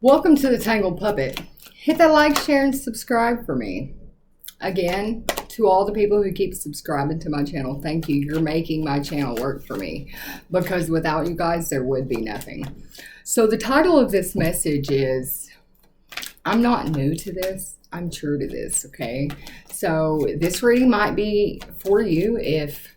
Welcome to the Tangled Puppet. Hit that like, share, and subscribe for me. Again, to all the people who keep subscribing to my channel, thank you. You're making my channel work for me, because without you guys, there would be nothing. So the title of this message is, I'm not new to this. I'm true to this, okay? So this reading might be for you if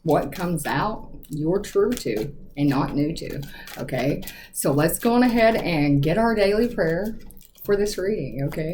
what comes out you're true to and not new to, okay? So let's go on ahead and get our daily prayer for this reading, okay?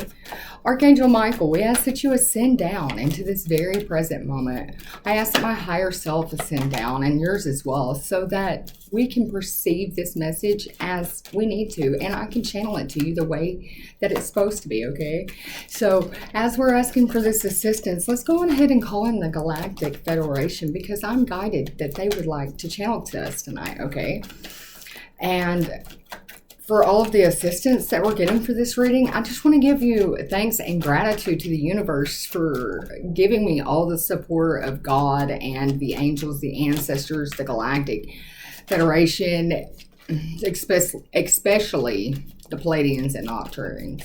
Archangel Michael, we ask that you ascend down into this very present moment. I ask that my higher self ascend down, and yours as well, so that we can perceive this message as we need to, and I can channel it to you the way that it's supposed to be, okay? So as we're asking for this assistance, let's go on ahead and call in the Galactic Federation, because I'm guided that they would like to channel to us tonight, okay? And for all of the assistance that we're getting for this reading, I just want to give you thanks and gratitude to the universe for giving me all the support of God and the angels, the ancestors, the Galactic Federation, especially the Pleiadians and Octarians.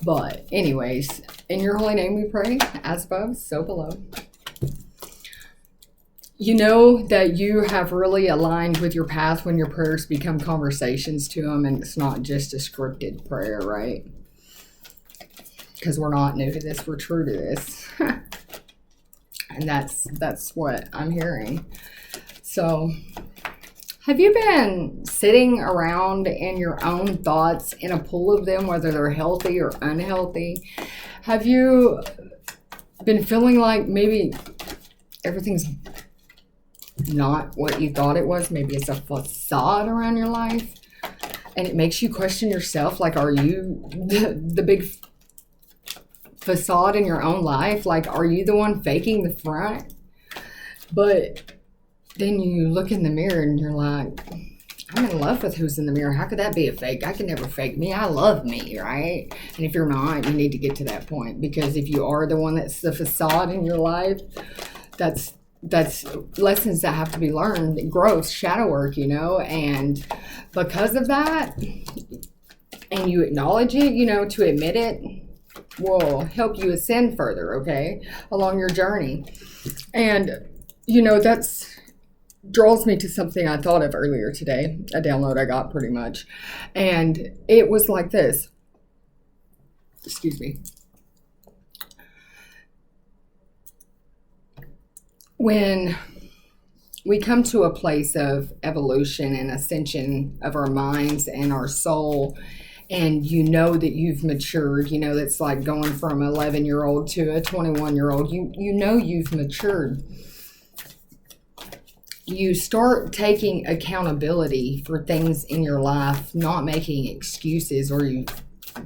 But anyways, in your holy name we pray, as above, so below. You know that you have really aligned with your path when your prayers become conversations to them, and it's not just a scripted prayer, right? Because we're not new to this, we're true to this. And that's what I'm hearing. So, have you been sitting around in your own thoughts in a pool of them, whether they're healthy or unhealthy? Have you been feeling like maybe everything's not what you thought it was? Maybe it's a facade around your life, and it makes you question yourself, like, are you the big facade in your own life? Like, are you the one faking the front? But then you look in the mirror and you're like, I'm in love with who's in the mirror. How could that be a fake? I can never fake me. I love me, right? And if you're not, you need to get to that point, because if you are the one that's the facade in your life, that's lessons that have to be learned, growth, shadow work, you know. And because of that, and you acknowledge it, you know, to admit it will help you ascend further, okay, along your journey. And, you know, that's draws me to something I thought of earlier today, a download I got pretty much. And it was like this. Excuse me. When we come to a place of evolution and ascension of our minds and our soul, and you know that you've matured, you know, that's like going from an 11-year-old to a 21-year-old, you know you've matured. You start taking accountability for things in your life, not making excuses, or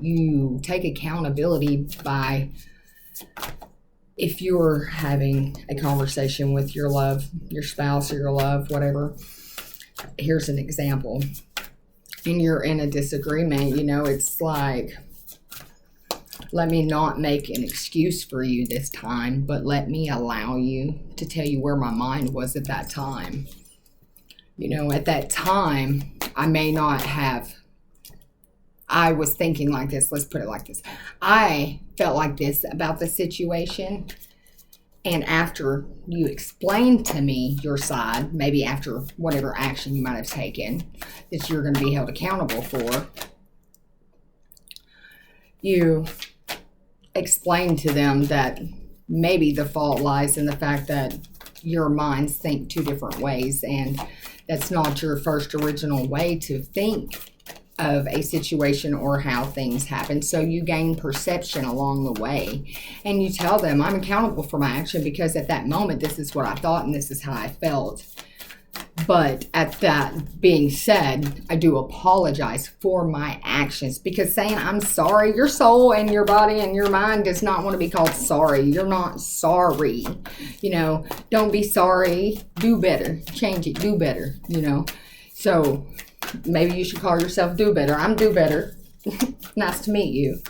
you take accountability by, if you're having a conversation with your love, your spouse or your love, whatever. Here's an example. And you're in a disagreement, you know, it's like, let me not make an excuse for you this time, but let me allow you to tell you where my mind was at that time. You know, at that time, I may not have, I was thinking like this, let's put it like this. I felt like this about the situation, and after you explained to me your side, maybe after whatever action you might have taken that you're going to be held accountable for, you explained to them that maybe the fault lies in the fact that your minds think two different ways, and that's not your first original way to think of a situation or how things happen. So you gain perception along the way, and you tell them, I'm accountable for my action, because at that moment this is what I thought and this is how I felt. But at that being said, I do apologize for my actions, because saying I'm sorry, your soul and your body and your mind does not want to be called sorry. You're not sorry. You know, don't be sorry. Do better. Change it. Do better. You know. So maybe you should call yourself Do Better. I'm Do Better. Nice to meet you.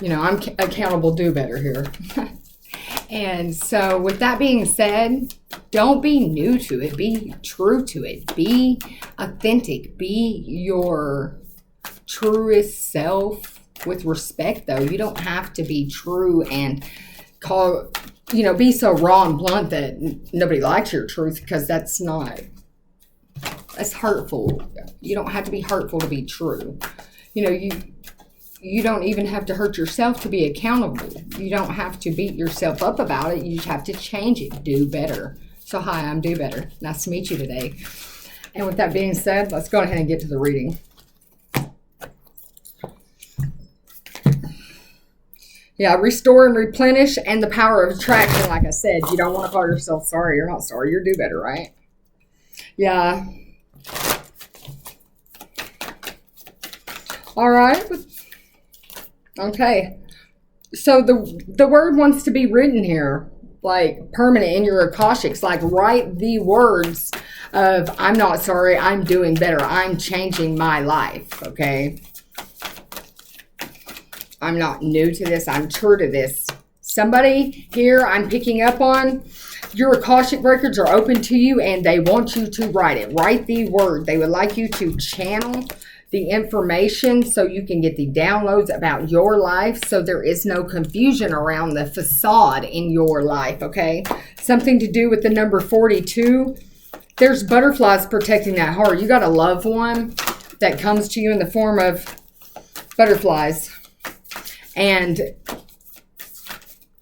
You know, I'm accountable Do Better here. And so with that being said, don't be new to it. Be true to it. Be authentic. Be your truest self with respect, though. You don't have to be true and be so raw and blunt that nobody likes your truth, because that's hurtful. You don't have to be hurtful to be true. You don't even have to hurt yourself to be accountable. You don't have to beat yourself up about it. You just have to change it. Do better. So hi, I'm Do Better. Nice to meet you today. And with that being said, let's go ahead and get to the reading. Yeah, restore and replenish, and the power of attraction. Like I said, you don't want to call yourself sorry. You're not sorry. You're Do Better, right? Yeah. All right. Okay. So the word wants to be written here, like permanent in your Akashics. Like write the words of, I'm not sorry, I'm doing better. I'm changing my life, okay? I'm not new to this. I'm true to this. Somebody here I'm picking up on, your Akashic records are open to you and they want you to write it. Write the word. They would like you to channel the information so you can get the downloads about your life, so there is no confusion around the facade in your life, okay? Something to do with the number 42. There's butterflies protecting that heart. You got a loved one that comes to you in the form of butterflies. And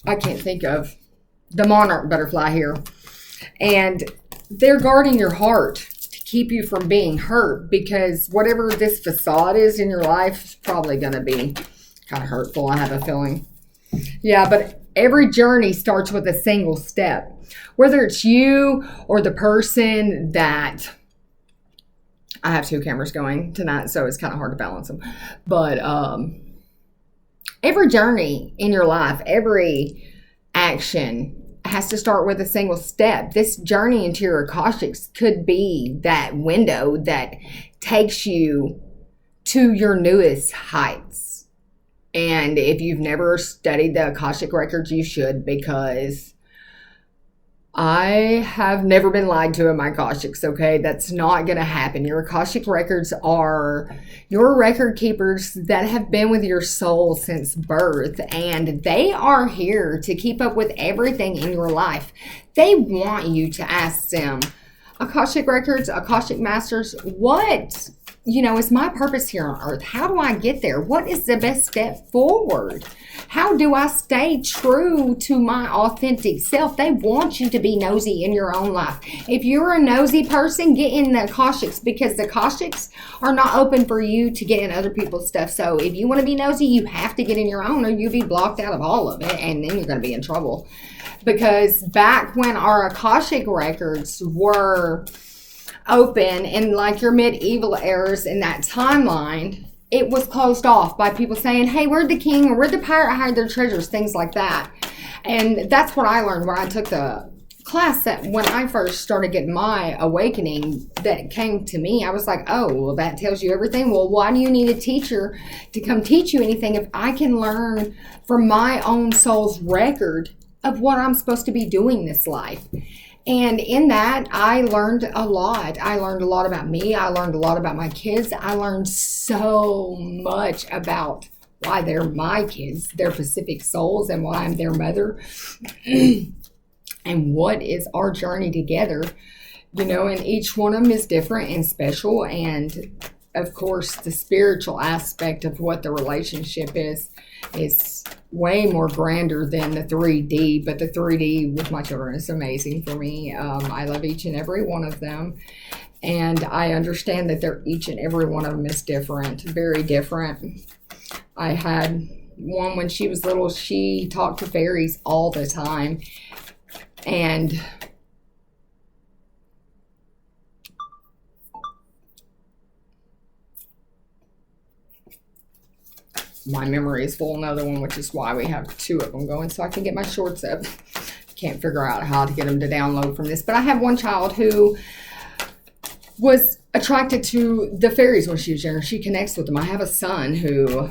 I can't think of the monarch butterfly here. And they're guarding your heart to keep you from being hurt, because whatever this facade is in your life is probably going to be kind of hurtful, I have a feeling. Yeah, but every journey starts with a single step. Whether it's you or the person that... I have two cameras going tonight, so it's kind of hard to balance them. But every journey in your life, every action has to start with a single step. This journey into your Akashics could be that window that takes you to your newest heights. And if you've never studied the Akashic records, you should, because I have never been lied to in my Akashics, okay? That's not going to happen. Your Akashic records are your record keepers that have been with your soul since birth, and they are here to keep up with everything in your life. They want you to ask them, Akashic records, Akashic masters, what is my purpose here on earth? How do I get there? What is the best step forward? How do I stay true to my authentic self? They want you to be nosy in your own life. If you're a nosy person, get in the Akashics, because the Akashics are not open for you to get in other people's stuff. So if you want to be nosy, you have to get in your own, or you'll be blocked out of all of it, and then you're going to be in trouble. Because back when our Akashic records were open in like your medieval eras in that timeline, it was closed off by people saying, hey, where'd the king or where'd the pirate hide their treasures, things like that. And that's what I learned when I took the class, that when I first started getting my awakening that came to me, I was like, oh, well, that tells you everything. Well, why do you need a teacher to come teach you anything if I can learn from my own soul's record of what I'm supposed to be doing this life? And in that, I learned a lot. I learned a lot about me. I learned a lot about my kids. I learned so much about why they're my kids, they're Pacific souls, and why I'm their mother. And what is our journey together, and each one of them is different and special. And of course, the spiritual aspect of what the relationship is way more grander than the 3D, but the 3D with my children is amazing for me. I love each and every one of them, and I understand that each and every one of them is different, very different. I had one when she was little. She talked to fairies all the time, and my memory is full. Another one, which is why we have two of them going, so I can get my shorts up. Can't figure out how to get them to download from this. But I have one child who was attracted to the fairies when she was younger. She connects with them. I have a son who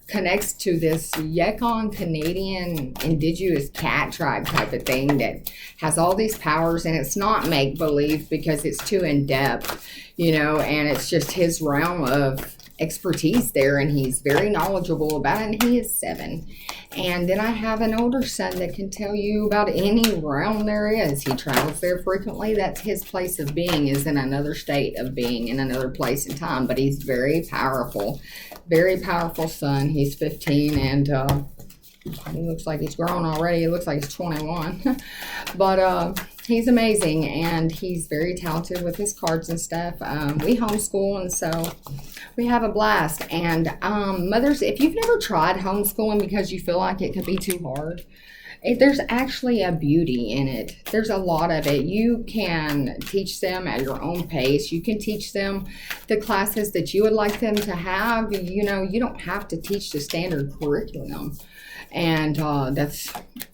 connects to this Yukon Canadian indigenous cat tribe type of thing that has all these powers, and it's not make-believe because it's too in-depth, and it's just his realm of expertise there, and he's very knowledgeable about it, and he is 7. And then I have an older son that can tell you about any realm there is. He travels there frequently. That's his place of being, is in another state of being, in another place and time. But he's very powerful son. He's 15, and he looks like he's grown already. He looks like he's 21. But he's amazing, and he's very talented with his cards and stuff. We homeschool, and so we have a blast. And mothers, if you've never tried homeschooling because you feel like it could be too hard, there's actually a beauty in it. There's a lot of it. You can teach them at your own pace. You can teach them the classes that you would like them to have. You know, you don't have to teach the standard curriculum. And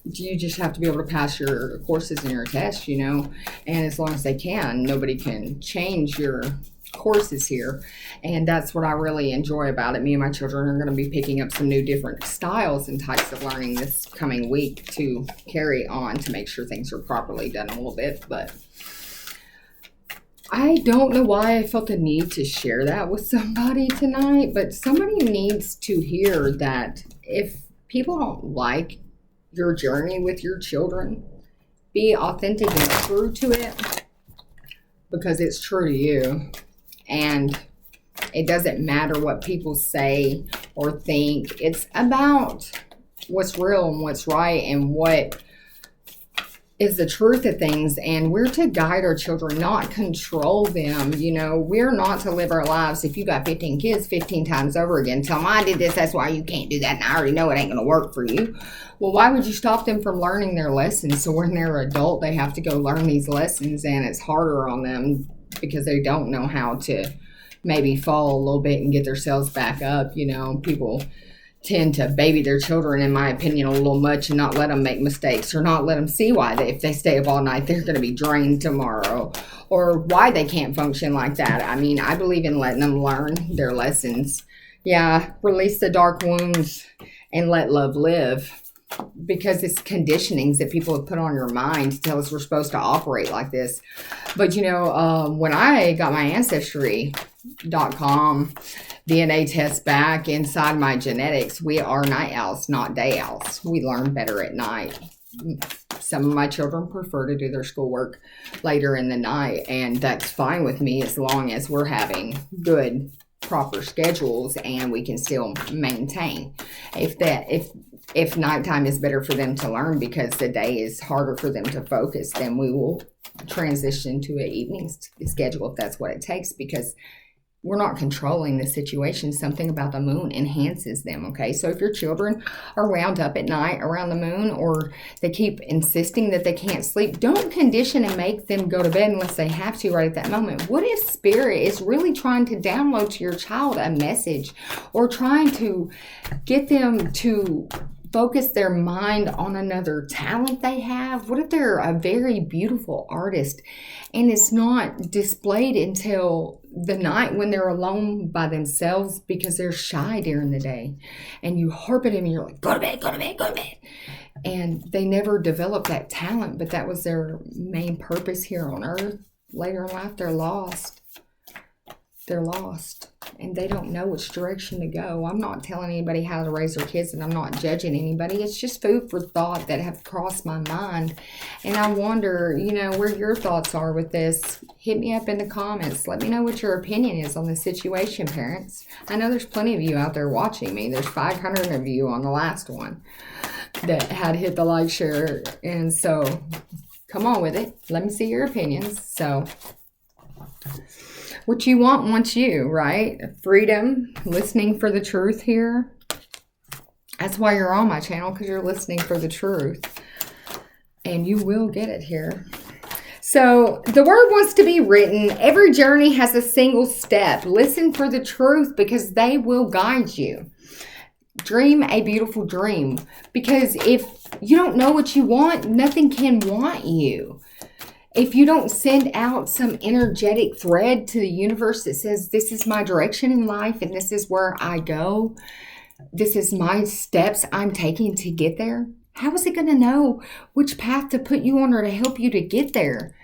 you just have to be able to pass your courses and your tests, you know. And as long as they can, nobody can change your courses here. And that's what I really enjoy about it. Me and my children are going to be picking up some new different styles and types of learning this coming week to carry on to make sure things are properly done a little bit. But I don't know why I felt the need to share that with somebody tonight, but somebody needs to hear that if people don't like your journey with your children, be authentic and true to it, because it's true to you. And it doesn't matter what people say or think. It's about what's real and what's right and what is the truth of things. And we're to guide our children, not control them. You know, we're not to live our lives. If you got 15 kids 15 times over again, tell them I did this, that's why you can't do that, and I already know it ain't going to work for you. Well, why would you stop them from learning their lessons? So when they're adult, they have to go learn these lessons, and it's harder on them because they don't know how to maybe fall a little bit and get themselves back up. You know, people tend to baby their children, in my opinion, a little much, and not let them make mistakes, or not let them see why if they stay up all night, they're going to be drained tomorrow, or why they can't function like that. I mean, I believe in letting them learn their lessons. Yeah, release the dark wounds and let love live, because it's conditionings that people have put on your mind to tell us we're supposed to operate like this. But, you know, when I got my Ancestry.com DNA test back inside my genetics, we are night owls, not day owls. We learn better at night. Some of my children prefer to do their schoolwork later in the night, and that's fine with me as long as we're having good, proper schedules and we can still maintain. If nighttime is better for them to learn because the day is harder for them to focus, then we will transition to an evening schedule if that's what it takes, because we're not controlling the situation. Something about the moon enhances them, okay? So if your children are wound up at night around the moon, or they keep insisting that they can't sleep, don't condition and make them go to bed unless they have to right at that moment. What if Spirit is really trying to download to your child a message, or trying to get them to focus their mind on another talent they have? What if they're a very beautiful artist and it's not displayed until the night when they're alone by themselves because they're shy during the day, and you harp at them and you're like, go to bed, go to bed, go to bed. And they never developed that talent, but that was their main purpose here on earth. Later in life, they're lost. They're lost, and they don't know which direction to go. I'm not telling anybody how to raise their kids, and I'm not judging anybody. It's just food for thought that have crossed my mind. And I wonder, you know, where your thoughts are with this. Hit me up in the comments. Let me know what your opinion is on the situation, parents. I know there's plenty of you out there watching me. There's 500 of you on the last one that had hit the like, share, and so come on with it. Let me see your opinions. So what you wants you, right? Freedom, listening for the truth here. That's why you're on my channel, because you're listening for the truth. And you will get it here. So the word wants to be written. Every journey has a single step. Listen for the truth, because they will guide you. Dream a beautiful dream, because if you don't know what you want, nothing can want you. If you don't send out some energetic thread to the universe that says, this is my direction in life and this is where I go, this is my steps I'm taking to get there, how is it going to know which path to put you on or to help you to get there?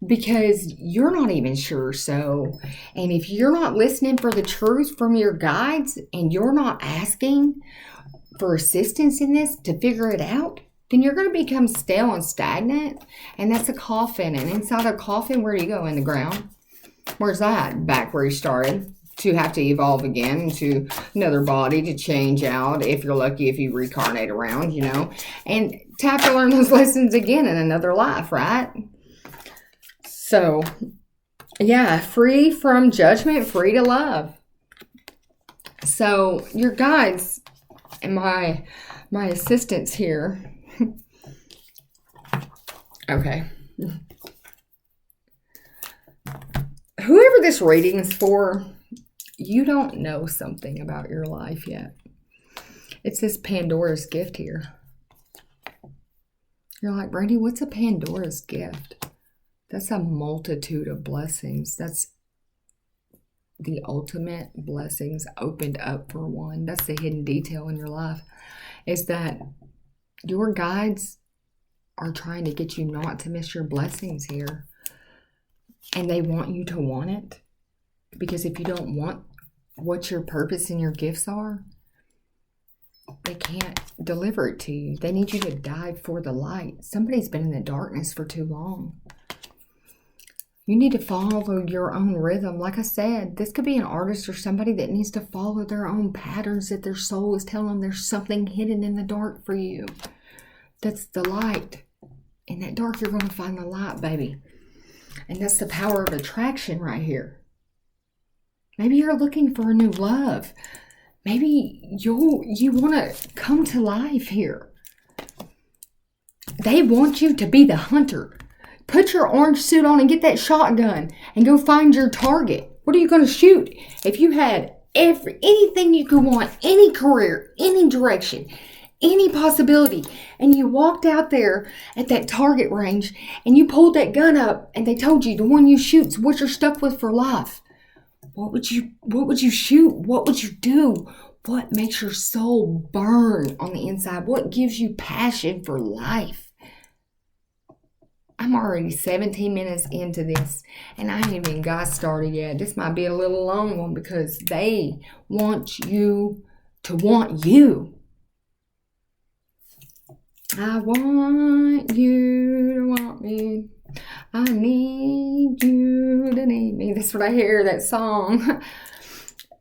because you're not even sure. So, and if you're not listening for the truth from your guides and you're not asking for assistance in this to figure it out, then you're going to become stale and stagnant. And that's a coffin. And inside a coffin, where do you go? In the ground. Where's that? Back where you started. To have to evolve again into another body to change out, if you're lucky, if you reincarnate around, you know, and to have to learn those lessons again in another life, right? So, yeah, free from judgment, free to love. So, your guides and my assistants here. Okay. Whoever this reading is for, you don't know something about your life yet. It's this Pandora's gift here. You're like, Brandy, what's a Pandora's gift? That's a multitude of blessings. That's the ultimate blessings opened up for one. That's the hidden detail in your life. Is that your guides are trying to get you not to miss your blessings here. And they want you to want it. Because if you don't want what your purpose and your gifts are, they can't deliver it to you. They need you to dive for the light. Somebody's been in the darkness for too long. You need to follow your own rhythm. Like I said, this could be an artist or somebody that needs to follow their own patterns that their soul is telling them there's something hidden in the dark for you. That's the light. In that dark, you're going to find the light, baby. And that's the power of attraction right here. Maybe you're looking for a new love. Maybe you want to come to life here. They want you to be the hunter. Put your orange suit on and get that shotgun and go find your target. What are you going to shoot? If you had anything you could want, any career, any direction, any possibility, and you walked out there at that target range and you pulled that gun up and they told you the one you shoot's what you're stuck with for life. What would you shoot? What would you do? What makes your soul burn on the inside? What gives you passion for life? I'm already 17 minutes into this and I haven't even got started yet. This might be a little long one because they want you to want you. I want you to want me. I need you to need me. That's what I hear, that song.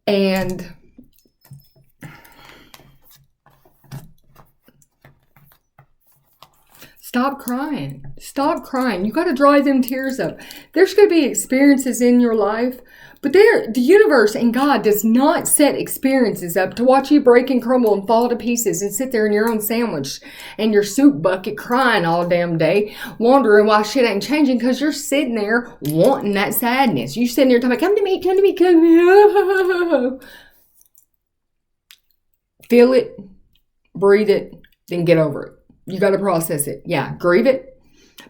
And stop crying. Stop crying. You got to dry them tears up. There's going to be experiences in your life, but the universe and God does not set experiences up to watch you break and crumble and fall to pieces and sit there in your own sandwich and your soup bucket crying all damn day, wondering why shit ain't changing because you're sitting there wanting that sadness. You're sitting there talking, come to me, come to me, come to me. Feel it, breathe it, then get over it. You got to process it. Yeah, grieve it.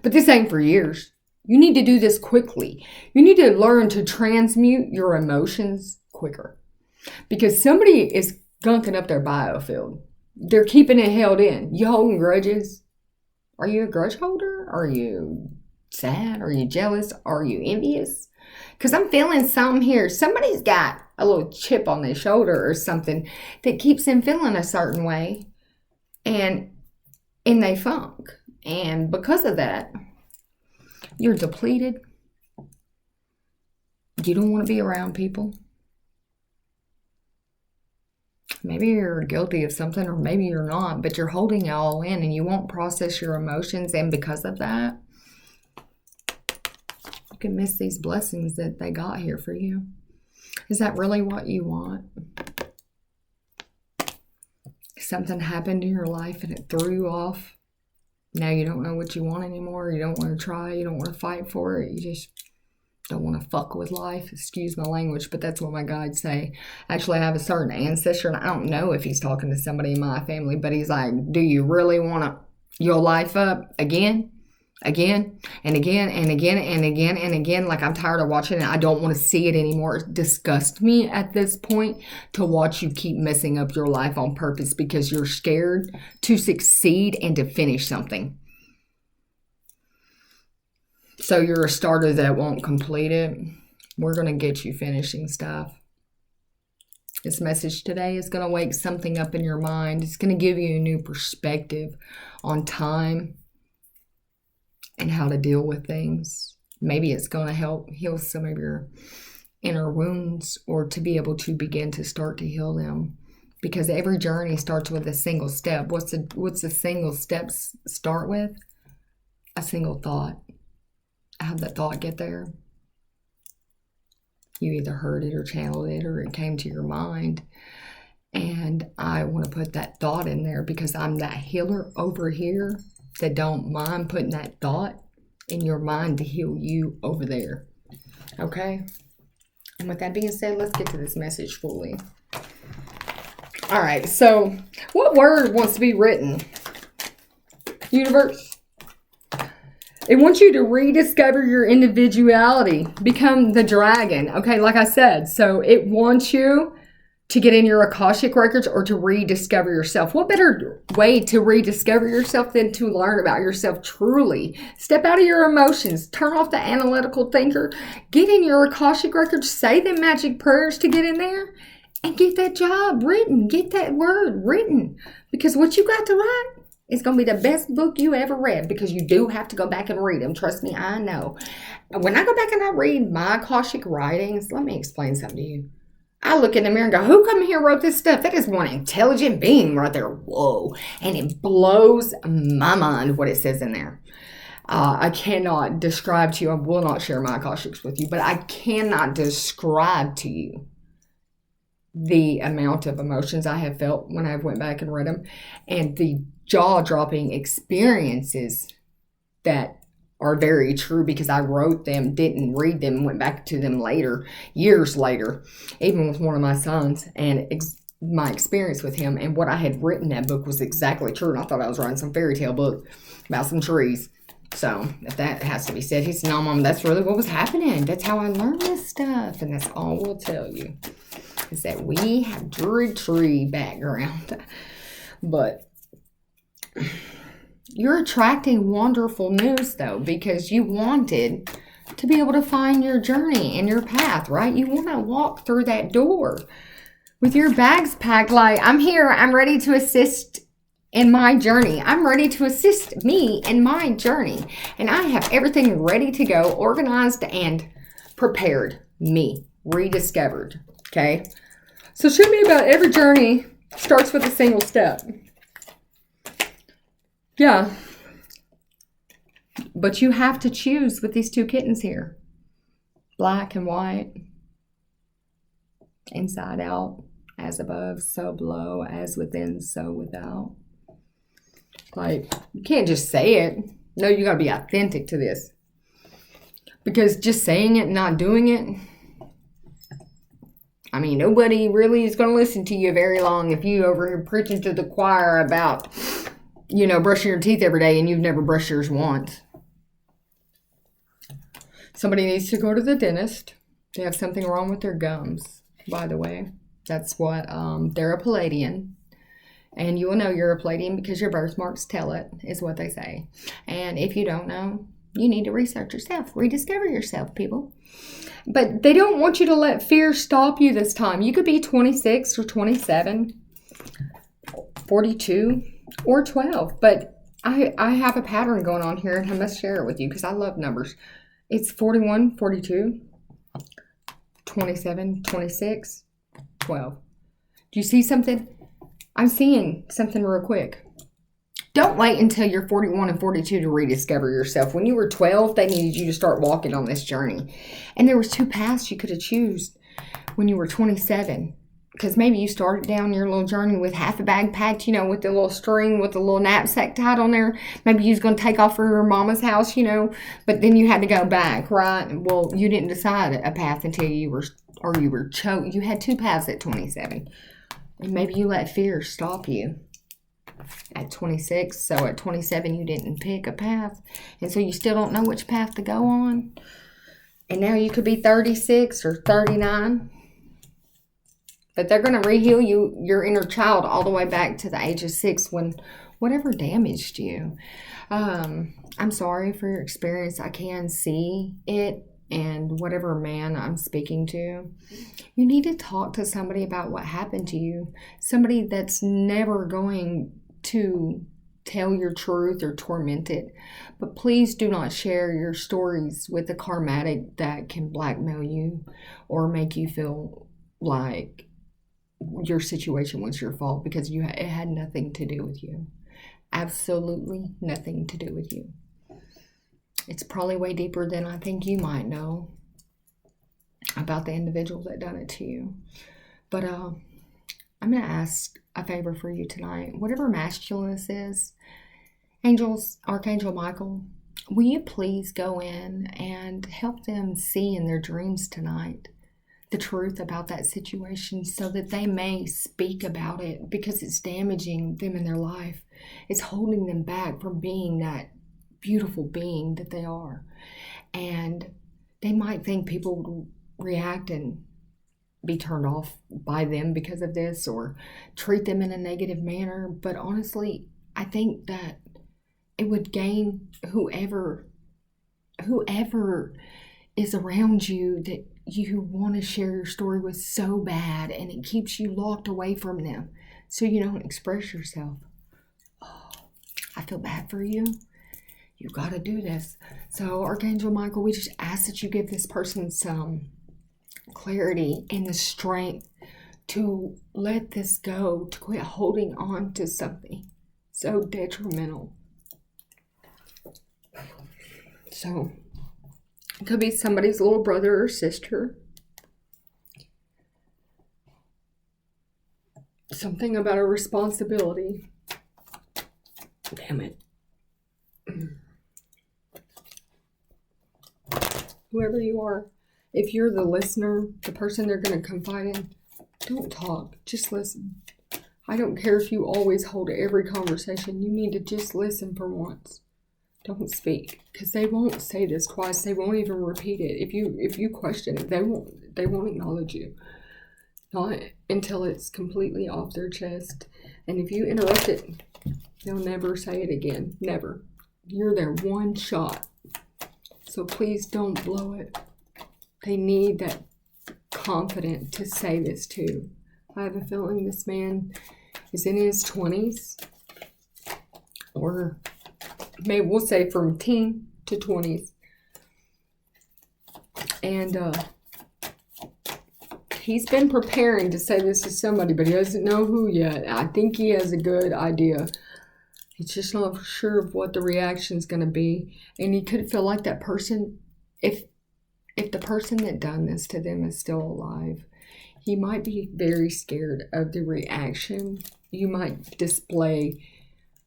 But this ain't for years. You need to do this quickly. You need to learn to transmute your emotions quicker. Because somebody is gunking up their biofield. They're keeping it held in. You holding grudges? Are you a grudge holder? Are you sad? Are you jealous? Are you envious? Because I'm feeling something here. Somebody's got a little chip on their shoulder or something that keeps them feeling a certain way. And they funk. And because of that, you're depleted. You don't want to be around people. Maybe you're guilty of something or maybe you're not, but you're holding it all in and you won't process your emotions. And because of that, you can miss these blessings that they got here for you. Is that really what you want? Something happened in your life and it threw you off. Now you don't know what you want anymore. You don't want to try. You don't want to fight for it. You just don't want to fuck with life. Excuse my language, but that's what my guides say. Actually, I have a certain ancestor, and I don't know if he's talking to somebody in my family, but he's like, do you really want to your life up again? Again and again and again and again and again. Like, I'm tired of watching it. I don't want to see it anymore. It disgusts me at this point to watch you keep messing up your life on purpose because you're scared to succeed and to finish something. So you're a starter that won't complete it. We're going to get you finishing stuff. This message today is going to wake something up in your mind. It's going to give you a new perspective on time and how to deal with things. Maybe it's going to help heal some of your inner wounds, or to be able to begin to start to heal them. Because every journey starts with a single step. What's the single steps start with? A single thought. How'd that thought get there? You either heard it or channeled it, or it came to your mind. And I want to put that thought in there because I'm that healer over here that don't mind putting that thought in your mind to heal you over there. Okay? And with that being said, let's get to this message fully. All right, so what word wants to be written? Universe. It wants you to rediscover your individuality. Become the dragon. Okay, like I said. So it wants you to get in your Akashic records or to rediscover yourself. What better way to rediscover yourself than to learn about yourself truly? Step out of your emotions. Turn off the analytical thinker. Get in your Akashic records. Say the magic prayers to get in there. And get that job written. Get that word written. Because what you got to write is going to be the best book you ever read. Because you do have to go back and read them. Trust me, I know. When I go back and I read my Akashic writings, let me explain something to you. I look in the mirror and go, who come here and wrote this stuff? That is one intelligent being right there. Whoa. And it blows my mind what it says in there. I cannot describe to you. I will not share my Akashics with you. But I cannot describe to you the amount of emotions I have felt when I went back and read them, and the jaw-dropping experiences that are very true because I wrote them, didn't read them, went back to them later, years later, even with one of my sons, and my experience with him and what I had written in that book was exactly true. And I thought I was writing some fairy tale book about some trees. So if that has to be said, he said, no, Mom, that's really what was happening. That's how I learned this stuff. And that's all we'll tell you. Is that we have druid tree background. But you're attracting wonderful news, though, because you wanted to be able to find your journey and your path, right? You want to walk through that door with your bags packed like, I'm here, I'm ready to assist in my journey. I'm ready to assist me in my journey. And I have everything ready to go, organized and prepared. Me, rediscovered. Okay? So show me about every journey starts with a single step. Yeah. But you have to choose with these two kittens here. Black and white. Inside out. As above, so below. As within, so without. Like, you can't just say it. No, you got to be authentic to this. Because just saying it and not doing it, I mean, nobody really is going to listen to you very long if you over here preaching to the choir about, you know, brushing your teeth every day and you've never brushed yours once. Somebody needs to go to the dentist. They have something wrong with their gums, by the way. That's what, they're a Palladian. And you will know you're a Palladian because your birthmarks tell it, is what they say. And if you don't know, you need to research yourself. Rediscover yourself, people. But they don't want you to let fear stop you this time. You could be 26 or 27, 42, or 12. But I have a pattern going on here, and I must share it with you because I love numbers. It's 41, 42, 27, 26, 12. Do you see something? I'm seeing something real quick. Don't wait until you're 41 and 42 to rediscover yourself. When you were 12, they needed you to start walking on this journey. And there was two paths you could have chosen when you were 27. Because maybe you started down your little journey with half a bag packed, you know, with the little string, with the little knapsack tied on there. Maybe you was going to take off for your mama's house, you know. But then you had to go back, right? Well, you didn't decide a path until you were choked. You had two paths at 27. And maybe you let fear stop you at 26. So at 27, you didn't pick a path. And so you still don't know which path to go on. And now you could be 36 or 39. But they're going to reheal your inner child all the way back to the age of 6 when whatever damaged you. I'm sorry for your experience. I can see it, and whatever man I'm speaking to, you need to talk to somebody about what happened to you. Somebody that's never going to tell your truth or torment it. But please do not share your stories with a karmatic that can blackmail you or make you feel like your situation was your fault, because it had nothing to do with you. Absolutely nothing to do with you. It's probably way deeper than I think you might know about the individual that done it to you. But I'm going to ask a favor for you tonight. Whatever masculineness is, angels, Archangel Michael, will you please go in and help them see in their dreams tonight the truth about that situation, so that they may speak about it, because it's damaging them in their life. It's holding them back from being that beautiful being that they are. And they might think people would react and be turned off by them because of this, or treat them in a negative manner. But honestly, I think that it would gain whoever is around you that you want to share your story with so bad, and it keeps you locked away from them so you don't express yourself. Oh, I feel bad for you. You got to do this. So Archangel Michael, we just ask that you give this person some clarity and the strength to let this go, to quit holding on to something so detrimental. So it could be somebody's little brother or sister. Something about a responsibility. Damn it. Whoever you are, if you're the listener, the person they're going to confide in, don't talk. Just listen. I don't care if you always hold every conversation. You need to just listen for once. Don't speak, because they won't say this twice. They won't even repeat it. If you question it, they won't acknowledge you. Not until it's completely off their chest. And if you interrupt it, they'll never say it again. Never. You're their one shot. So please don't blow it. They need that confidence to say this too. I have a feeling this man is in his 20s, or maybe we'll say from teen to 20s. And he's been preparing to say this to somebody, but he doesn't know who yet. I think he has a good idea. He's just not sure of what the reaction is going to be. And he could feel like that person, if the person that done this to them is still alive, he might be very scared of the reaction you might display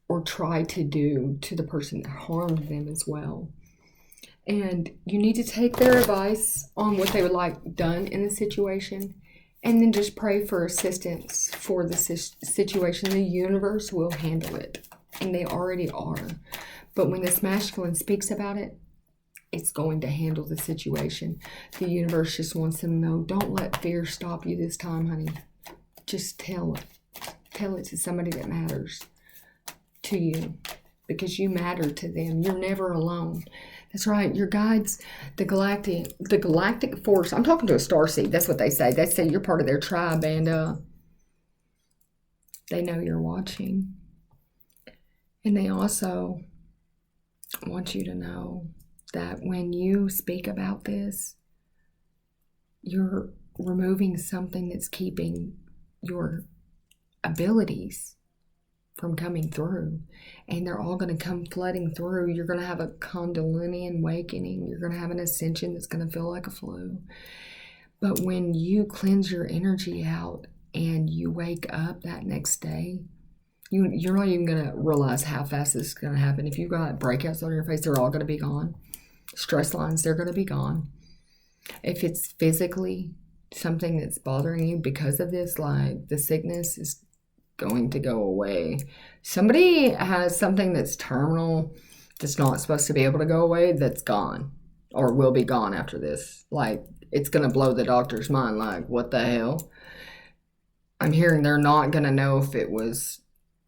or try to do to the person that harmed them as well. And you need to take their advice on what they would like done in the situation, and then just pray for assistance for the situation. The universe will handle it, and they already are. But when this masculine speaks about it, it's going to handle the situation. The universe just wants them to know, don't let fear stop you this time, honey. Just tell it. Tell it to somebody that matters to you, because you matter to them. You're never alone. That's right. Your guides, the galactic force. I'm talking to a starseed. That's what they say. They say you're part of their tribe, and they know you're watching. And they also want you to know that when you speak about this, you're removing something that's keeping your abilities from coming through, and they're all going to come flooding through. You're going to have a Kundalini awakening. You're going to have an ascension that's going to feel like a flow. But when you cleanse your energy out and you wake up that next day, you're not even going to realize how fast this is going to happen. If you've got breakouts on your face, they're all going to be gone. Stress lines, they're going to be gone. If it's physically something that's bothering you because of this, like the sickness is going to go away. Somebody has something that's terminal, that's not supposed to be able to go away, that's gone or will be gone after this. Like, it's going to blow the doctor's mind. Like, what the hell? I'm hearing they're not going to know if it was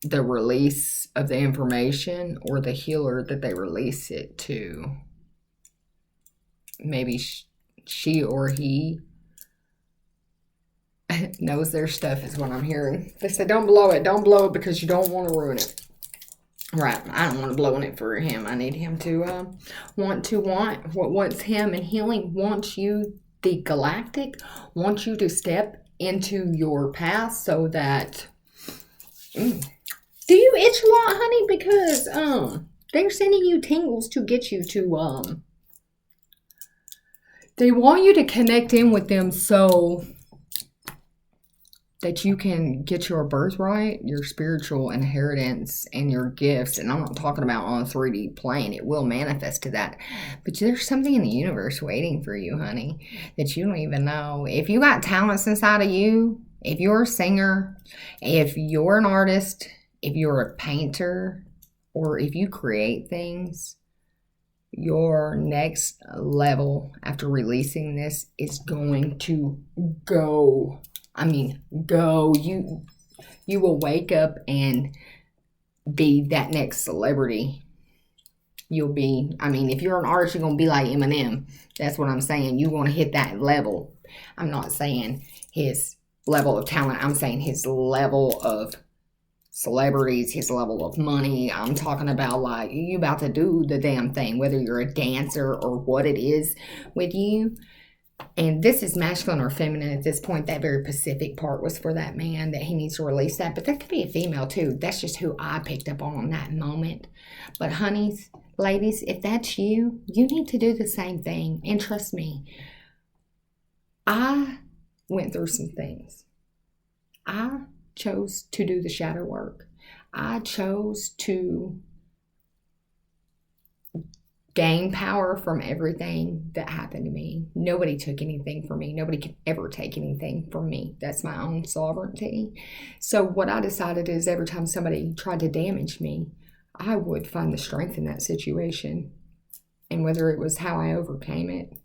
the release of the information or the healer that they release it to. Maybe she or he knows their stuff is what I'm hearing. They said, don't blow it. Don't blow it because you don't want to ruin it. Right. I don't want to blow it for him. I need him to want what's him. And healing wants you, the galactic, wants you to step into your path so that... Do you itch a lot, honey? Because they're sending you tingles to get you to... They want you to connect in with them so that you can get your birthright, your spiritual inheritance, and your gifts. And I'm not talking about on a 3D plane. It will manifest to that. But there's something in the universe waiting for you, honey, that you don't even know. If you got talents inside of you, if you're a singer, if you're an artist, if you're a painter, or if you create things, your next level after releasing this is going to go. I mean, go. You will wake up and be that next celebrity. You'll be, I mean, if you're an artist, you're going to be like Eminem. That's what I'm saying. You want to hit that level. I'm not saying his level of talent. I'm saying his level of celebrities, his level of money. I'm talking about like you about to do the damn thing, whether you're a dancer or what it is with you. And this is masculine or feminine at this point. That very Pacific part was for that man, that he needs to release that. But that could be a female too. That's just who I picked up on that moment. But honeys, ladies, if that's you, you need to do the same thing. And trust me, I went through some things. I chose to do the shadow work. I chose to gain power from everything that happened to me. Nobody took anything from me. Nobody can ever take anything from me. That's my own sovereignty. So what I decided is every time somebody tried to damage me, I would find the strength in that situation. And whether it was how I overcame it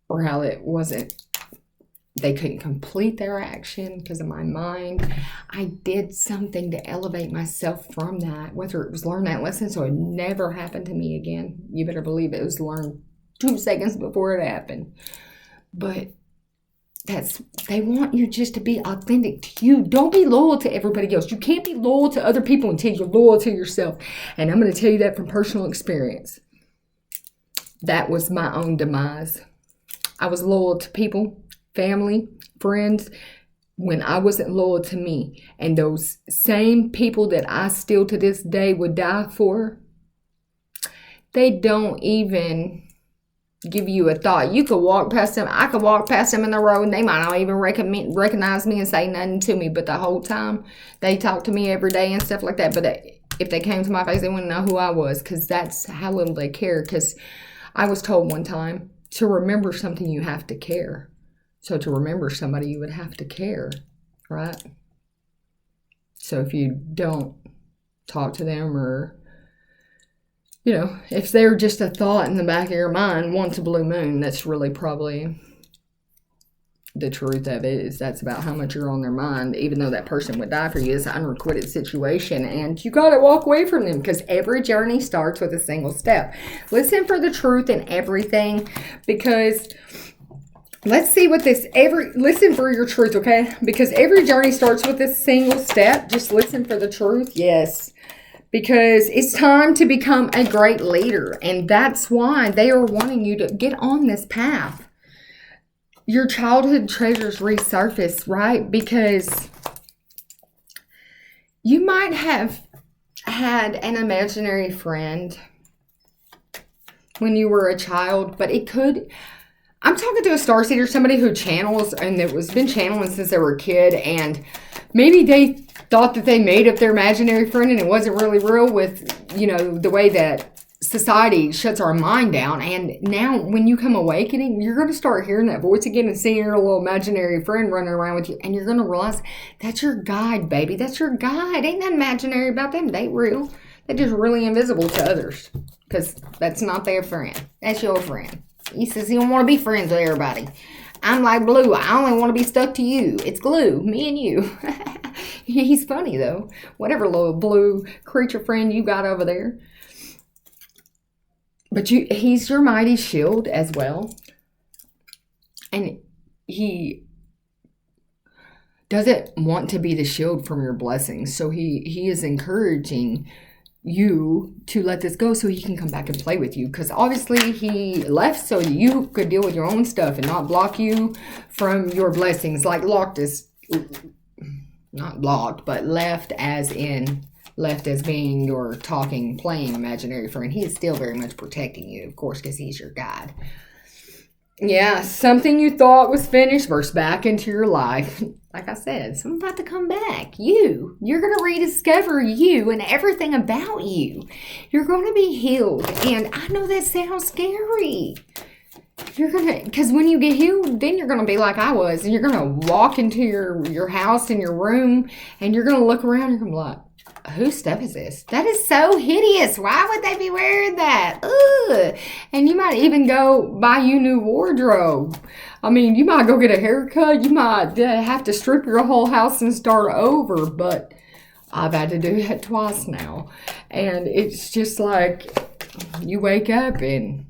or how it wasn't, they couldn't complete their action because of my mind. I did something to elevate myself from that, whether it was learn that lesson so it never happened to me again. You better believe it was learned 2 seconds before it happened. But they want you just to be authentic to you. Don't be loyal to everybody else. You can't be loyal to other people until you're loyal to yourself. And I'm going to tell you that from personal experience. That was my own demise. I was loyal to people, family, friends, when I wasn't loyal to me. And those same people that I still to this day would die for, they don't even give you a thought. You could walk past them. I could walk past them in the road and they might not even recognize me and say nothing to me. But the whole time they talk to me every day and stuff like that. But if they came to my face, they wouldn't know who I was, because that's how little they care. Because I was told one time, to remember something, you have to care. So to remember somebody, you would have to care, right? So if you don't talk to them, or, you know, if they're just a thought in the back of your mind once a blue moon, that's really probably the truth of it. Is that's about how much you're on their mind, even though that person would die for you. It's an unrequited situation, and you got to walk away from them, because every journey starts with a single step. Listen for the truth in everything, because let's see what listen for your truth, okay? Because every journey starts with a single step. Just listen for the truth. Yes. Because it's time to become a great leader. And that's why they are wanting you to get on this path. Your childhood treasures resurface, right? Because you might have had an imaginary friend when you were a child, but it could... I'm talking to a starseeder, somebody who channels, and it was been channeling since they were a kid, and maybe they thought that they made up their imaginary friend and it wasn't really real, with, you know, the way that society shuts our mind down. And now when you come awakening, you're going to start hearing that voice again and seeing your little imaginary friend running around with you, and you're going to realize that's your guide, baby. That's your guide. Ain't nothing imaginary about them. They real. They're just really invisible to others, because that's not their friend. That's your friend. He says he don't want to be friends with everybody. I'm like blue. I only want to be stuck to you. It's glue, me and you. He's funny though. Whatever little blue creature friend you got over there. But he's your mighty shield as well. And he doesn't want to be the shield from your blessings. So he is encouraging you to let this go so he can come back and play with you, because obviously he left so you could deal with your own stuff and not block you from your blessings. Like locked is not blocked, but left as being your talking, playing imaginary friend. He is still very much protecting you, of course, because he's your guide. Yeah, something you thought was finished burst back into your life. Like I said, something's about to come back. You're going to rediscover you and everything about you. You're going to be healed. And I know that sounds scary. Because when you get healed, then you're going to be like I was. And you're going to walk into your house and your room. And you're going to look around and you're going to be like, whose stuff is this? That is so hideous. Why would they be wearing that? Ugh. And you might even go buy you new wardrobe. I mean, you might go get a haircut. You might have to strip your whole house and start over. But I've had to do that twice now. And it's just like you wake up and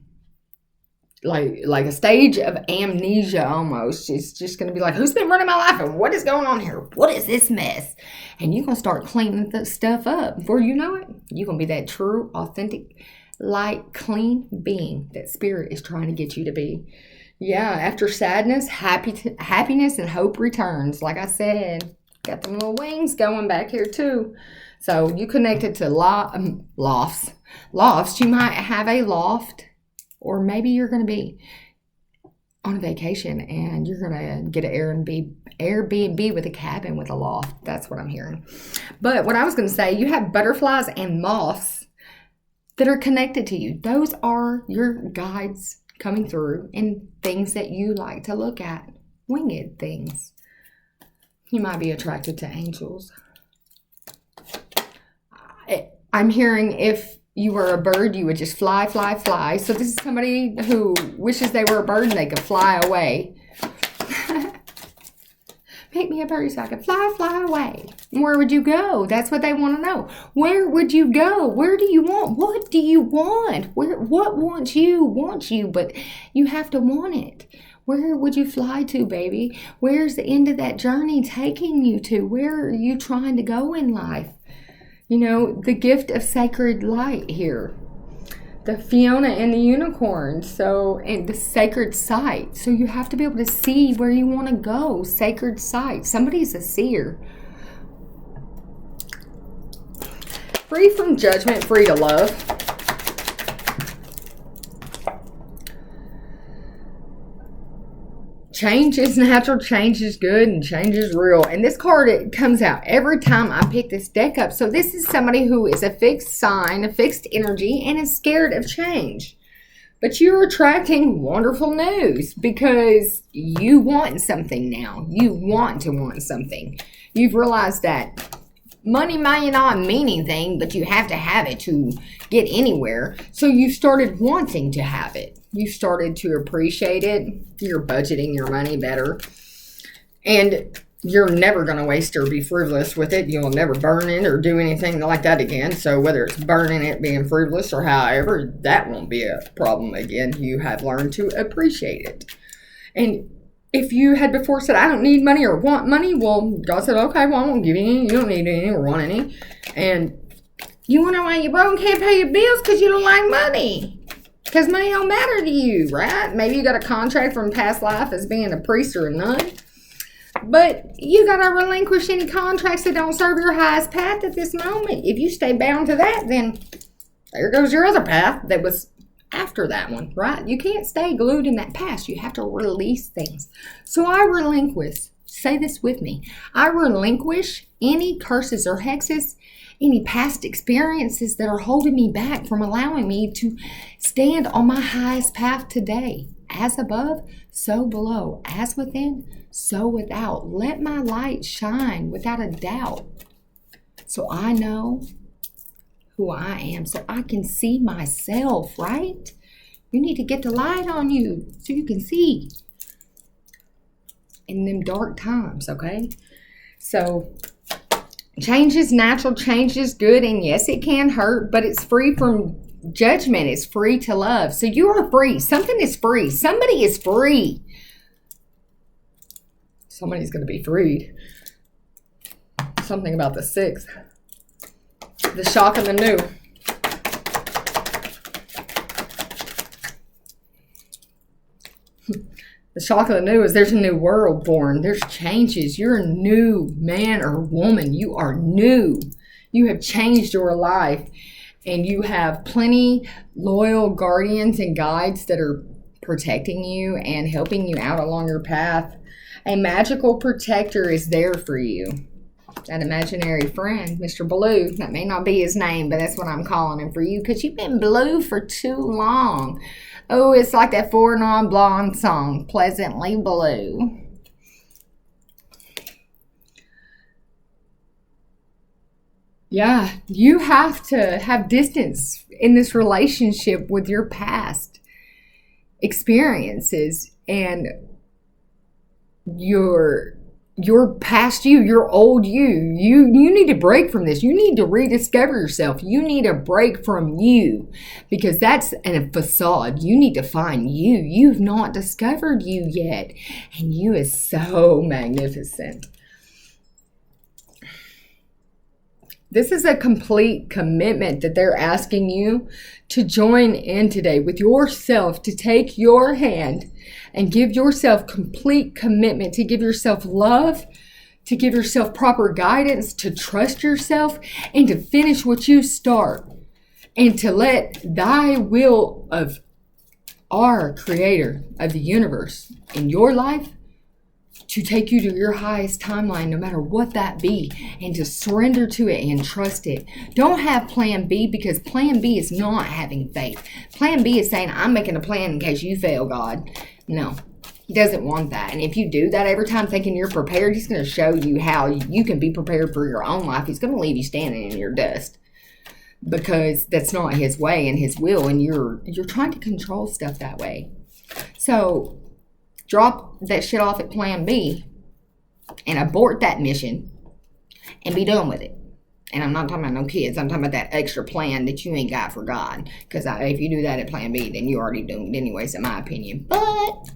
like a stage of amnesia almost. It's just going to be like, who's been running my life and what is going on here? What is this mess? And you're going to start cleaning the stuff up. Before you know it, you're going to be that true, authentic, light, clean being that spirit is trying to get you to be. Yeah, after sadness, happiness and hope returns. Like I said, got them little wings going back here too. So you connected to lofts. Lofts, you might have a loft. Or maybe you're going to be on a vacation and you're going to get an Airbnb with a cabin with a loft. That's what I'm hearing. But what I was going to say, you have butterflies and moths that are connected to you. Those are your guides coming through and things that you like to look at. Winged things. You might be attracted to angels. I'm hearing if you were a bird, you would just fly, fly, fly. So this is somebody who wishes they were a bird and they could fly away. Make me a bird so I can fly, fly away. Where would you go? That's what they want to know. Where would you go? Where do you want? What do you want? What wants you, but you have to want it. Where would you fly to, baby? Where's the end of that journey taking you to? Where are you trying to go in life? You know, the gift of sacred light here. The Fiona and the unicorn. And the sacred sight. So you have to be able to see where you want to go. Sacred sight. Somebody's a seer. Free from judgment, free to love. Change is natural, change is good, and change is real. And this card, it comes out every time I pick this deck up. So this is somebody who is a fixed sign, a fixed energy, and is scared of change. But you're attracting wonderful news because you want something now. You want to want something. You've realized that money may not mean anything, but you have to have it to get anywhere. So you started wanting to have it. You started to appreciate it. You're budgeting your money better. And you're never going to waste or be frivolous with it. You'll never burn it or do anything like that again. So whether it's burning it, being frivolous, or however, that won't be a problem again. You have learned to appreciate it. And if you had before said, I don't need money or want money, well, God said, okay, well, I won't give you any. You don't need any or want any. And you wonder why you're broke and can't pay your bills because you don't like money. Because money don't matter to you, right? Maybe you got a contract from past life as being a priest or a nun. But you got to relinquish any contracts that don't serve your highest path at this moment. If you stay bound to that, then there goes your other path that was after that one, right? You can't stay glued in that past. You have to release things. So I relinquish. Say this with me. I relinquish any curses or hexes, any past experiences that are holding me back from allowing me to stand on my highest path today. As above, so below. As within, so without. Let my light shine without a doubt. So I know who I am. So I can see myself, right? You need to get the light on you so you can see. in them dark times, okay? So change is natural, change is good, and yes, it can hurt, but it's free from judgment. It's free to love. So you are free. Something is free. Somebody is free. Somebody's going to be freed. Something about the 6th. The shock of the new. The shock of the new is there's a new world born. There's changes. You're a new man or woman. You are new. You have changed your life. And you have plenty loyal guardians and guides that are protecting you and helping you out along your path. A magical protector is there for you. That imaginary friend, Mr. Blue. That may not be his name, but that's what I'm calling him for you because you've been blue for too long. Oh, it's like that Four Non-Blonde song, Pleasantly Blue. Yeah, you have to have distance in this relationship with your past experiences and your past you, your old you. You need to break from this. You need to rediscover yourself. You need a break from you because that's a facade. You need to find you. You've not discovered you yet. And you is so magnificent. This is a complete commitment that they're asking you to join in today with yourself, to take your hand and give yourself complete commitment, to give yourself love, to give yourself proper guidance, to trust yourself, and to finish what you start, and to let thy will of our creator of the universe in your life to take you to your highest timeline, no matter what that be, and to surrender to it and trust it. Don't have plan B, because plan B is not having faith. Plan B is saying, I'm making a plan in case you fail, God. No, he doesn't want that. And if you do that every time thinking you're prepared, he's going to show you how you can be prepared for your own life. He's going to leave you standing in your dust because that's not his way and his will, and you're trying to control stuff that way. So drop that shit off at plan B and abort that mission and be done with it. And I'm not talking about no kids. I'm talking about that extra plan that you ain't got for God. Because if you do that at plan B, then you already doomed anyways, in my opinion. But,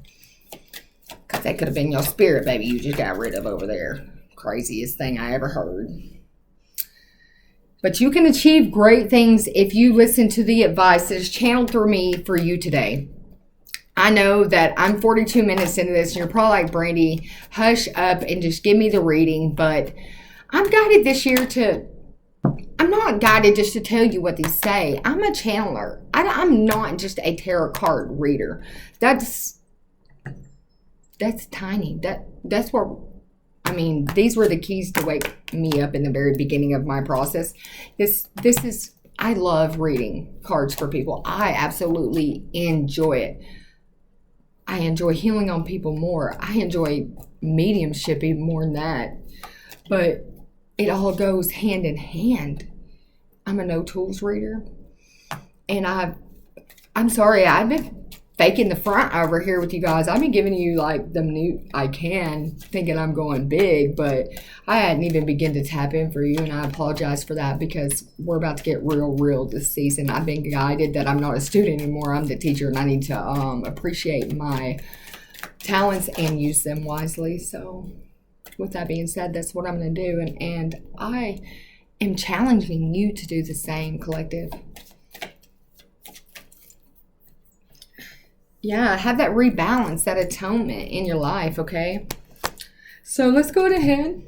because that could have been your spirit, baby, you just got rid of over there. Craziest thing I ever heard. But you can achieve great things if you listen to the advice that is channeled through me for you today. I know that I'm 42 minutes into this, and you're probably like, Brandy, hush up and just give me the reading. But I'm guided this year I'm not guided just to tell you what these say. I'm a channeler. I'm not just a tarot card reader. That's tiny. That's where, these were the keys to wake me up in the very beginning of my process. This is, I love reading cards for people. I absolutely enjoy it. I enjoy healing on people more. I enjoy mediumship even more than that. But it all goes hand in hand. I'm a no tools reader. And I'm sorry, I've been faking the front over here with you guys. I've been giving you like the new I can, thinking I'm going big, but I hadn't even begun to tap in for you, and I apologize for that because we're about to get real this season. I've been guided that I'm not a student anymore. I'm the teacher, and I need to appreciate my talents and use them wisely. So with that being said, that's what I'm going to do, and I am challenging you to do the same, collective. Yeah, have that rebalance, that atonement in your life, okay? So let's go ahead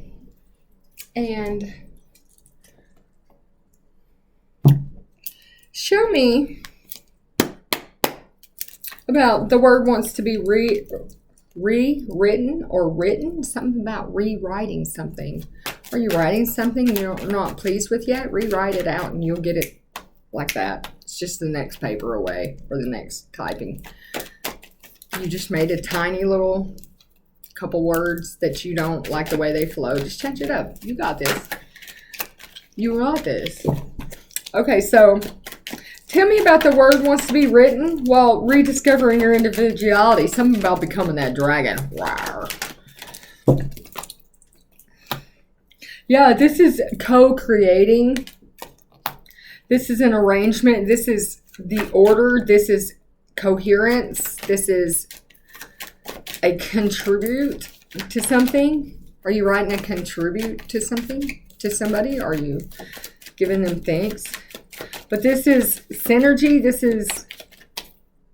and show me about the word wants to be rewritten or written. Something about rewriting something. Are you writing something you're not pleased with yet? Rewrite it out and you'll get it like that. It's just the next paper away or the next typing. You just made a tiny little couple words that you don't like the way they flow. Just change it up. You got this. You got this. Okay, so tell me about the word wants to be written while rediscovering your individuality. Something about becoming that dragon. Rawr. Yeah, this is co-creating. This is an arrangement. This is the order. This is coherence. This is a contribute to something. Are you writing a contribute to something? To somebody? Are you giving them thanks? But this is synergy. This is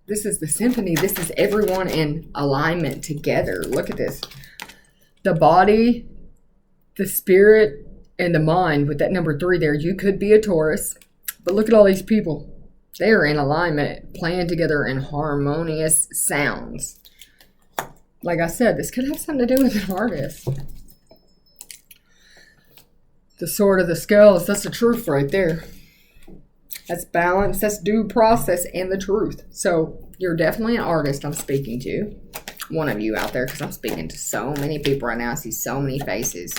the symphony. This is everyone in alignment together. Look at this. The body, the spirit, and the mind with that number 3 there. You could be a Taurus, but look at all these people. They are in alignment, playing together in harmonious sounds. Like I said, this could have something to do with an artist. The sword of the scales, that's the truth right there. That's balance, that's due process, and the truth. So you're definitely an artist I'm speaking to. One of you out there, because I'm speaking to so many people right now. I see so many faces.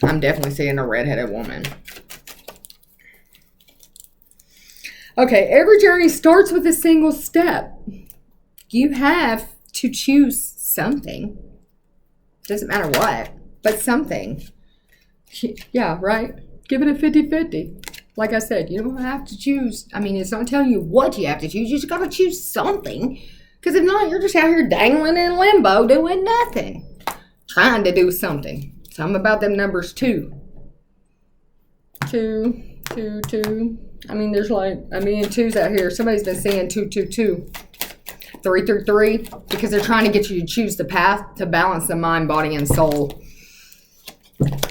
I'm definitely seeing a redheaded woman. Okay, every journey starts with a single step. You have to choose something. Doesn't matter what, but something. Yeah, right? Give it a 50-50. Like I said, you don't have to choose. I mean, it's not telling you what you have to choose. You just got to choose something. Because if not, you're just out here dangling in limbo doing nothing. Trying to do something. Something about them numbers 2. 2, 2, 2. I mean, there's like a million 2s out here. Somebody's been saying 2, 2, 2. 3, 3, 3. Because they're trying to get you to choose the path to balance the mind, body, and soul.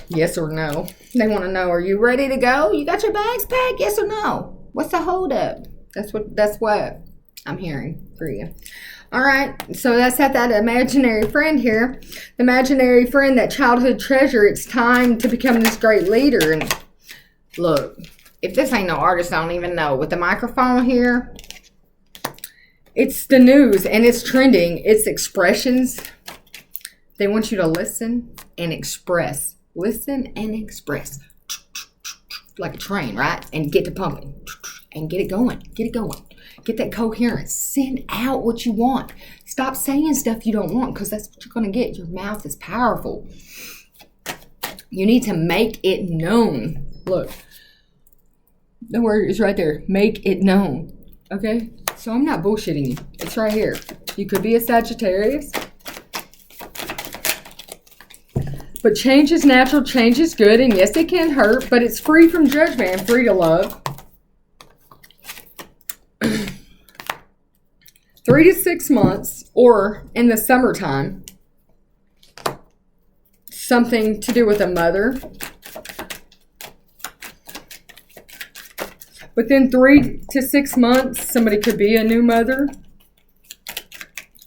Yes or no? They want to know, are you ready to go? You got your bags packed? Yes or no? What's the hold up? That's what I'm hearing for you. All right. So that's that imaginary friend here. The imaginary friend, that childhood treasure. It's time to become this great leader. And look, if this ain't no artist, I don't even know. With the microphone here, it's the news and it's trending. It's expressions. They want you to listen and express. Listen and express. Like a train, right? And get to pumping. And get it going. Get it going. Get that coherence. Send out what you want. Stop saying stuff you don't want, because that's what you're going to get. Your mouth is powerful. You need to make it known. Look. The word is right there. Make it known. Okay? So I'm not bullshitting you. It's right here. You could be a Sagittarius. But change is natural, change is good, and yes, it can hurt, but it's free from judgment and free to love. 3 to 6 months, or in the summertime, something to do with a mother. But then 3 to 6 months, somebody could be a new mother.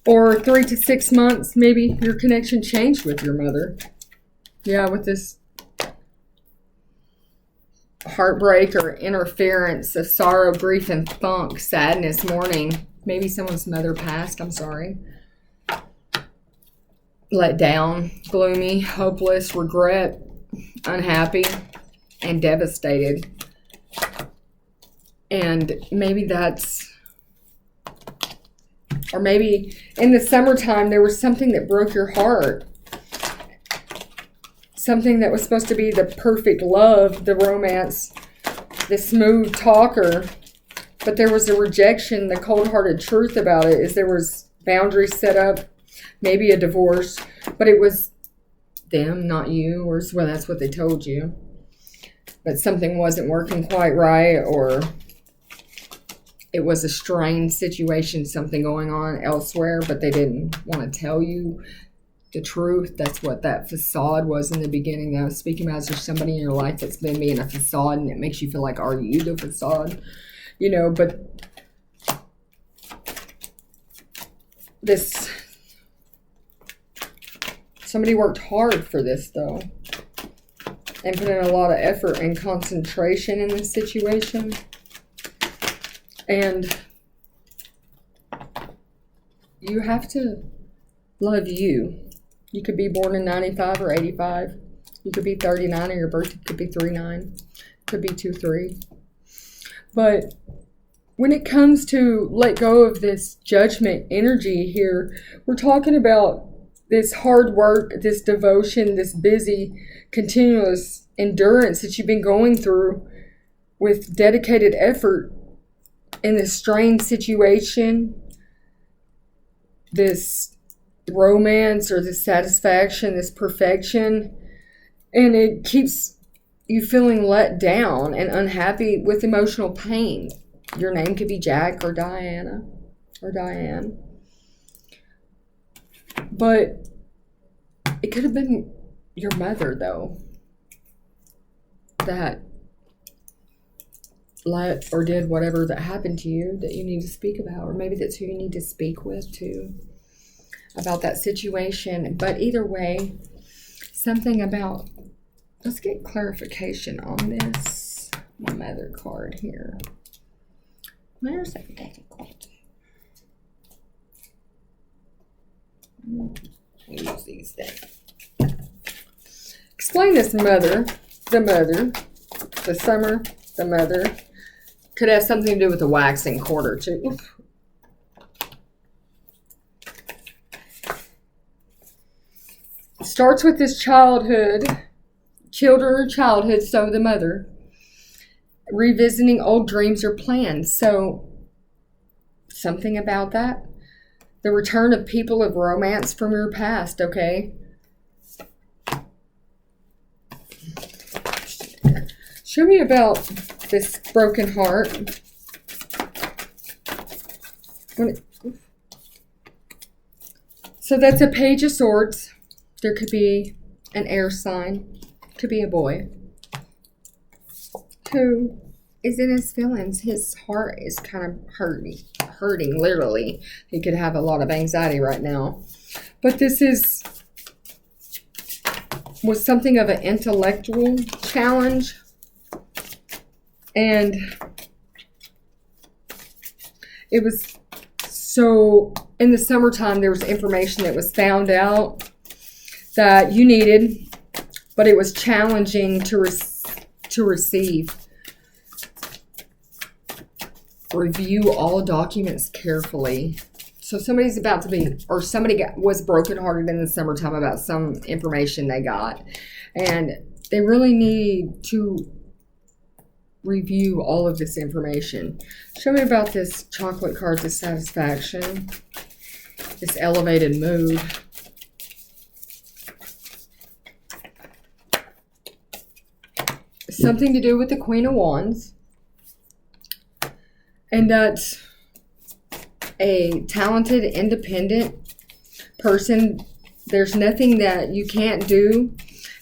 Or 3 to 6 months, maybe your connection changed with your mother. Yeah, with this heartbreak or interference of sorrow, grief, and funk, sadness, mourning. Maybe someone's mother passed, I'm sorry. Let down, gloomy, hopeless, regret, unhappy, and devastated. And maybe that's... Or maybe in the summertime there was something that broke your heart. Something that was supposed to be the perfect love, the romance, the smooth talker. But there was a rejection. The cold-hearted truth about it is there was boundaries set up, maybe a divorce. But it was them, not you. Or well, that's what they told you. But something wasn't working quite right, or it was a strained situation, something going on elsewhere, but they didn't want to tell you the truth. That's what that facade was in the beginning that I was speaking about. Is there somebody in your life that's been being a facade and it makes you feel like, are you the facade? You know, but this, somebody worked hard for this though. And put in a lot of effort and concentration in this situation. And you have to love you. You could be born in 95 or 85. You could be 39 or your birthday could be 39. Could be 23. But when it comes to let go of this judgment energy here, we're talking about this hard work, this devotion, this busy, continuous endurance that you've been going through with dedicated effort in this strained situation, this romance or this satisfaction, this perfection, and it keeps you feeling let down and unhappy with emotional pain. Your name could be Jack or Diana or Diane. But it could have been your mother, though, that let or did whatever that happened to you that you need to speak about. Or maybe that's who you need to speak with, too, about that situation. But either way, something about... Let's get clarification on this. My mother card here. Where's that deck of cards? Use these things. Explain this mother, the summer, the mother. Could have something to do with the waxing quarter too. Starts with this children or childhood, so the mother. Revisiting old dreams or plans. So, something about that. The return of people of romance from your past, okay? Show me about this broken heart. So that's a Page of Swords. There could be an air sign. Could be a boy who is in his feelings. His heart is kind of hurting, literally. He could have a lot of anxiety right now. But this was something of an intellectual challenge. And it was so, in the summertime, there was information that was found out that you needed, but it was challenging to receive. Review all documents carefully. So somebody's about to be, or somebody was brokenhearted in the summertime about some information they got. And they really need to review all of this information. Show me about this chocolate card, this satisfaction, this elevated mood. Something to do with the Queen of Wands. And that's a talented, independent person. There's nothing that you can't do.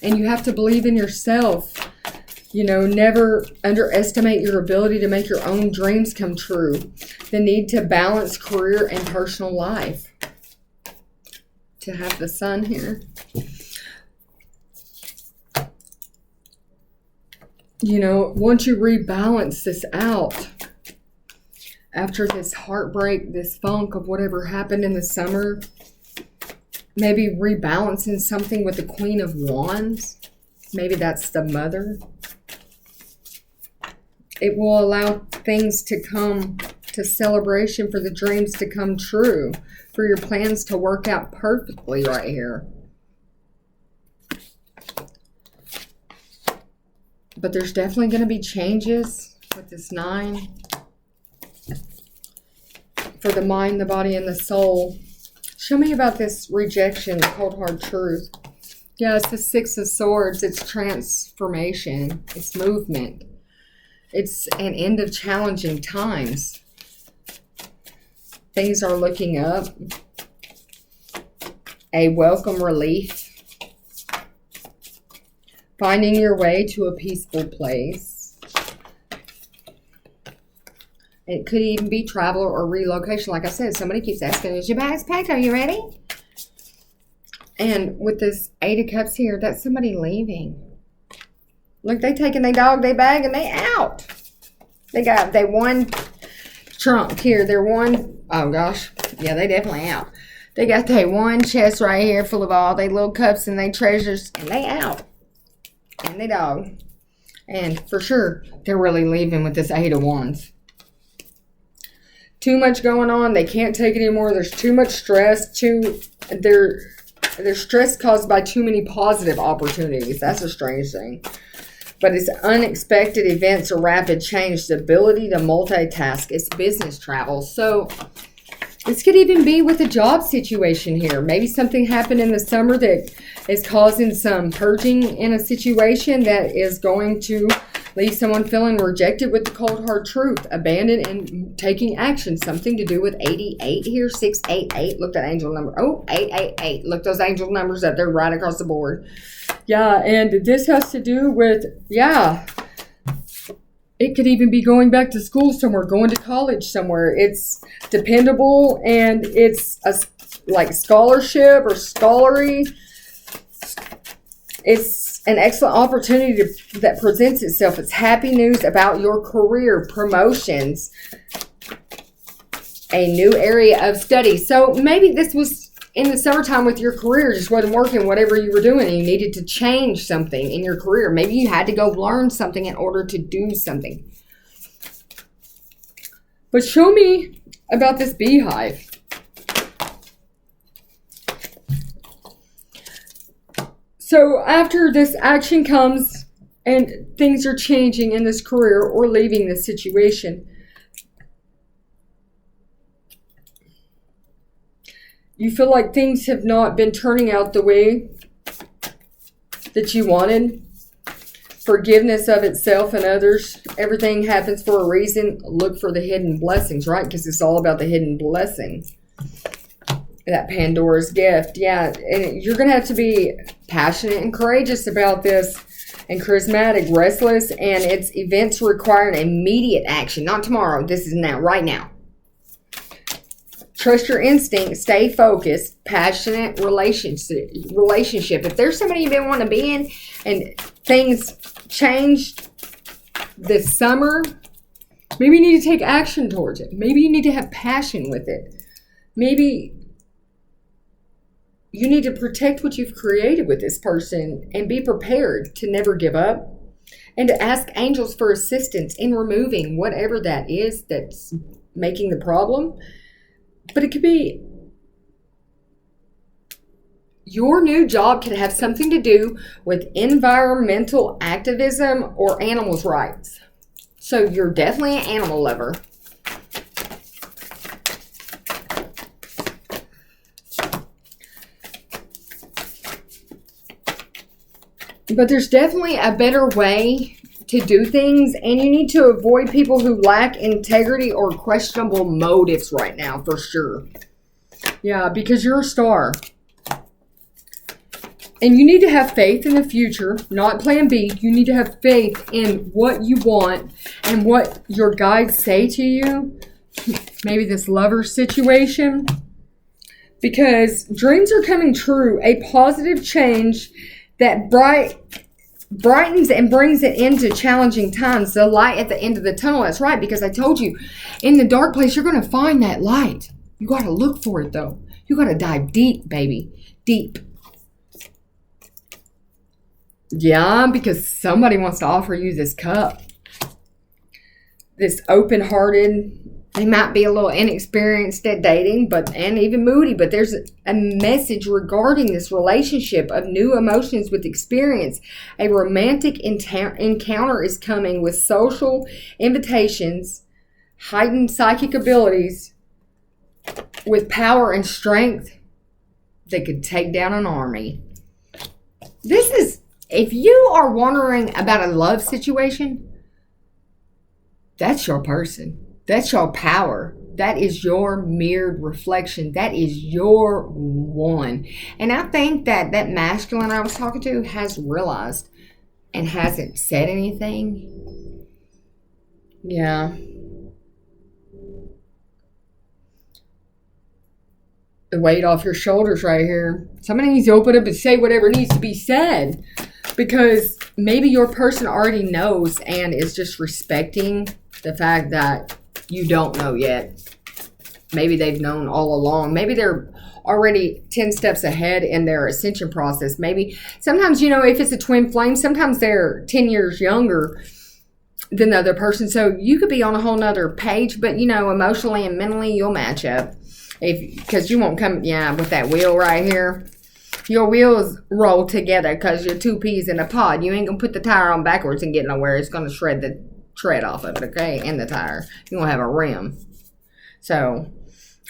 And you have to believe in yourself. You know, never underestimate your ability to make your own dreams come true. The need to balance career and personal life. To have the sun here. You know, once you rebalance this out, after this heartbreak, this funk of whatever happened in the summer, maybe rebalancing something with the Queen of Wands. Maybe that's the mother. It will allow things to come to celebration, for the dreams to come true, for your plans to work out perfectly right here. But there's definitely going to be changes with this 9. For the mind, the body, and the soul. Show me about this rejection, cold hard truth. Yeah, it's the 6 of Swords. It's transformation. It's movement. It's an end of challenging times. Things are looking up. A welcome relief. Finding your way to a peaceful place. It could even be travel or relocation. Like I said, somebody keeps asking, is your bags packed? Are you ready? And with this 8 of Cups here, that's somebody leaving. Look, they taking their dog, their bag, and they out. They one trunk here. They're one, oh gosh. Yeah, they definitely out. They got their one chest right here full of all their little cups and their treasures, and they out. And they dog. And for sure, they're really leaving with this 8 of Wands. Too much going on. They can't take it anymore. There's too much stress. They're There's stress caused by too many positive opportunities. That's a strange thing. But it's unexpected events or rapid change. The ability to multitask. It's business travel. So this could even be with a job situation here. Maybe something happened in the summer that is causing some purging in a situation that is going to leave someone feeling rejected with the cold hard truth. Abandoned and taking action. Something to do with 88 here. 688. Look at that angel number. Oh, 888. Look those angel numbers up there right across the board. Yeah, and this has to do with, it could even be going back to school somewhere, going to college somewhere. It's dependable, and it's like scholarship or scholarly. It's an excellent opportunity that presents itself. It's happy news about your career, promotions, a new area of study. So maybe this was in the summertime with your career, just wasn't working, whatever you were doing, and you needed to change something in your career. Maybe you had to go learn something in order to do something. But show me about this beehive. So after this action comes and things are changing in this career or leaving this situation, you feel like things have not been turning out the way that you wanted. Forgiveness of itself and others. Everything happens for a reason. Look for the hidden blessings, right? Because it's all about the hidden blessing. That Pandora's gift. Yeah, and you're going to have to be passionate and courageous about this. And charismatic, restless, and it's events requiring immediate action. Not tomorrow. This is now, right now. Trust your instinct, stay focused, passionate relationship. If there's somebody you've been wanting to be in and things changed this summer, maybe you need to take action towards it. Maybe you need to have passion with it. Maybe you need to protect what you've created with this person and be prepared to never give up and to ask angels for assistance in removing whatever that is that's making the problem. But it could be your new job could have something to do with environmental activism or animals' rights. So you're definitely an animal lover. But there's definitely a better way to do things, and you need to avoid people who lack integrity or questionable motives right now, for sure. Yeah, because you're a star. And you need to have faith in the future, not plan B. You need to have faith in what you want and what your guides say to you. Maybe this lover situation. Because dreams are coming true. A positive change that brightens and brings it into challenging times. The light at the end of the tunnel. That's right, because I told you, in the dark place, you're going to find that light. You got to look for it, though. You got to dive deep, baby. Deep. Yeah, because somebody wants to offer you this cup. This open-hearted. They might be a little inexperienced at dating, and even moody, but there's a message regarding this relationship of new emotions with experience. A romantic encounter is coming with social invitations, heightened psychic abilities, with power and strength that could take down an army. This is, if you are wondering about a love situation, that's your person. That's your power. That is your mirrored reflection. That is your one. And I think that that masculine I was talking to has realized and hasn't said anything. Yeah. The weight off your shoulders right here. Somebody needs to open up and say whatever needs to be said. Because maybe your person already knows and is just respecting the fact that you don't know yet. Maybe they've known all along. Maybe they're already 10 steps ahead in their ascension process. Maybe sometimes, if it's a twin flame, sometimes they're 10 years younger than the other person. So you could be on a whole nother page, but emotionally and mentally you'll match up. Because you won't come, with that wheel right here. Your wheels roll together because you're two peas in a pod. You ain't going to put the tire on backwards and get nowhere. It's going to shred the tread off of it, okay? And the tire. You're going to have a rim. So,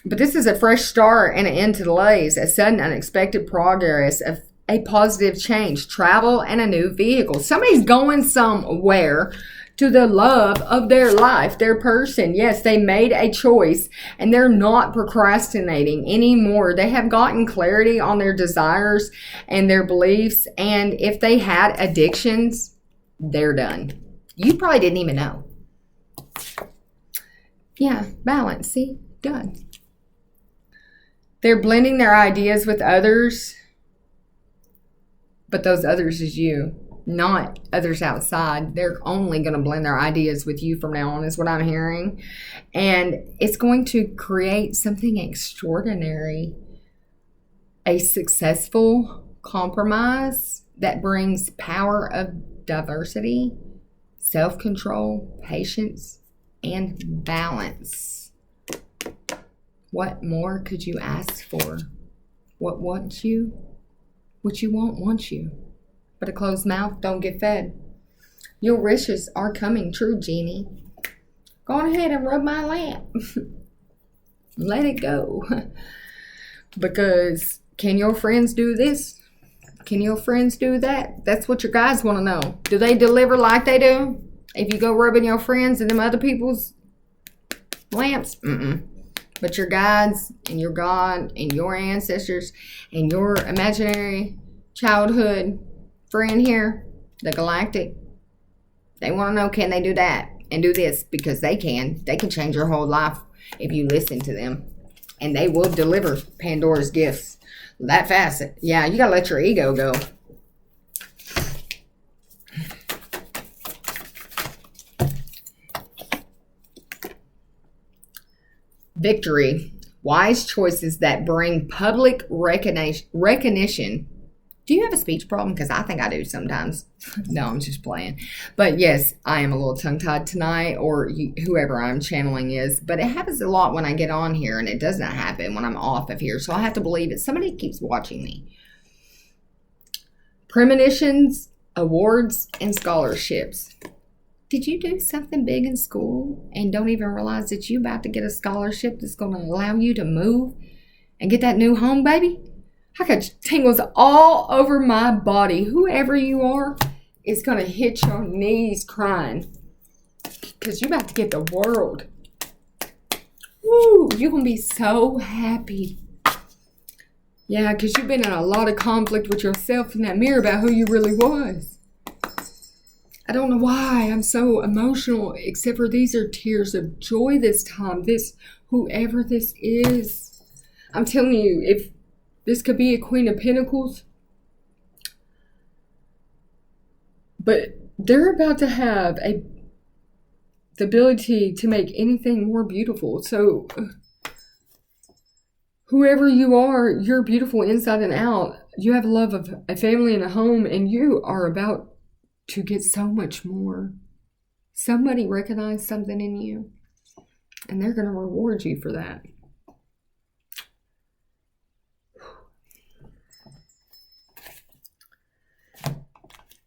but this is a fresh start and an end to delays. A sudden, unexpected progress of a positive change. Travel and a new vehicle. Somebody's going somewhere to the love of their life, their person. Yes, they made a choice and they're not procrastinating anymore. They have gotten clarity on their desires and their beliefs. And if they had addictions, they're done. You probably didn't even know. Yeah, balance. See? Done. They're blending their ideas with others, but those others is you. Not others outside. They're only going to blend their ideas with you from now on, is what I'm hearing. And it's going to create something extraordinary. A successful compromise that brings power of diversity, self-control, patience, and balance. What more could you ask for? What you want you. But a closed mouth don't get fed. Your wishes are coming true, Genie. Go on ahead and rub my lamp. Let it go. Because can your friends do this? Can your friends do that? That's what your guys want to know. Do they deliver like they do? If you go rubbing your friends and them other people's lamps? But your guides and your God and your ancestors and your imaginary childhood friend here, the galactic, they want to know, can they do that and do this? Because they can change your whole life if you listen to them, and they will deliver Pandora's gifts that fast. Yeah, you gotta let your ego go. Victory. Wise choices that bring public recognition. Do you have a speech problem? Because I think I do sometimes. No, I'm just playing. But yes, I am a little tongue-tied tonight, or whoever I'm channeling is. But it happens a lot when I get on here, and it does not happen when I'm off of here. So I have to believe it. Somebody keeps watching me. Premonitions, awards, and scholarships. Did you do something big in school and don't even realize that you're about to get a scholarship that's going to allow you to move and get that new home, baby? I got tingles all over my body. Whoever you are is going to hit your knees crying because you're about to get the world. Woo, you're going to be so happy. Yeah, because you've been in a lot of conflict with yourself in that mirror about who you really was. I don't know why I'm so emotional, except for these are tears of joy this time. Whoever this is. I'm telling you, if this could be a Queen of Pentacles, but they're about to have the ability to make anything more beautiful. So whoever you are, you're beautiful inside and out. You have love of a family and a home, and you are about to get so much more. Somebody recognized something in you, and they're going to reward you for that.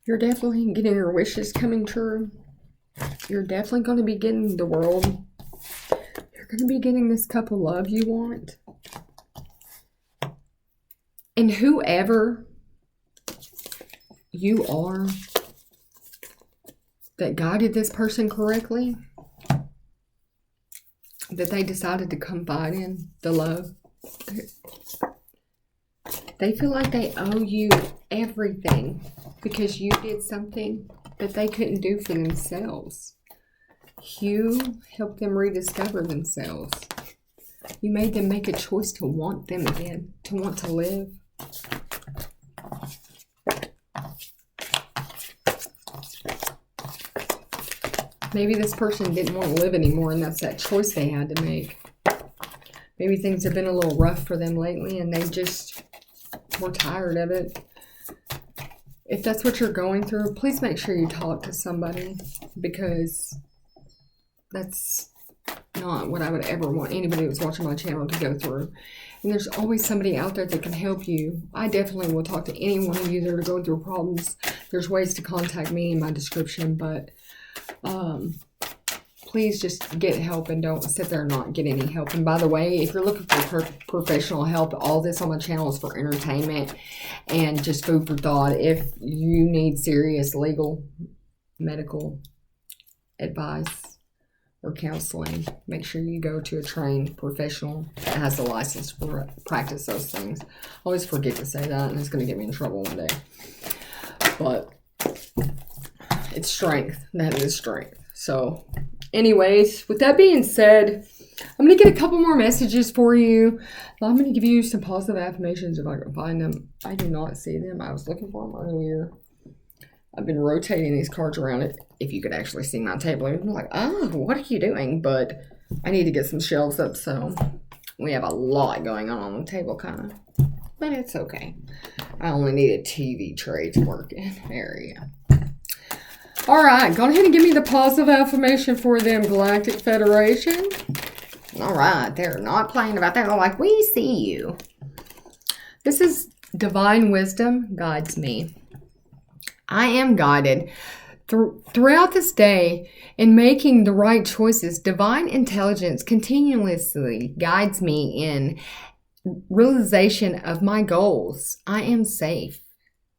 You're definitely getting your wishes coming true. You're definitely going to be getting the world. You're going to be getting this cup of love you want. And whoever you are that guided this person correctly, that they decided to confide in the love, they feel like they owe you everything because you did something that they couldn't do for themselves. You helped them rediscover themselves. You made them make a choice to want them again, to want to live. Maybe this person didn't want to live anymore, and that's that choice they had to make. Maybe things have been a little rough for them lately, and they just were tired of it. If that's what you're going through, please make sure you talk to somebody, because that's not what I would ever want anybody who's watching my channel to go through. And there's always somebody out there that can help you. I definitely will talk to any one of you that are going through problems. There's ways to contact me in my description, but please just get help and don't sit there and not get any help. And by the way, if you're looking for professional help, all this on my channel is for entertainment and just food for thought. If you need serious legal, medical advice or counseling, make sure you go to a trained professional that has a license to practice those things. I always forget to say that, and it's going to get me in trouble one day. But it's strength. That is strength. So anyways, with that being said, I'm going to get a couple more messages for you. I'm going to give you some positive affirmations if I can find them. I do not see them. I was looking for them earlier. I've been rotating these cards around it. If you could actually see my table, I'm like, oh, what are you doing? But I need to get some shelves up, so we have a lot going on the table, kind of. But it's okay. I only need a TV tray to work in. There you go. All right, go ahead and give me the positive affirmation for them, Galactic Federation. All right, they're not playing about that. They're like, we see you. This is divine wisdom guides me. I am guided throughout this day in making the right choices. Divine intelligence continuously guides me in realization of my goals. I am safe.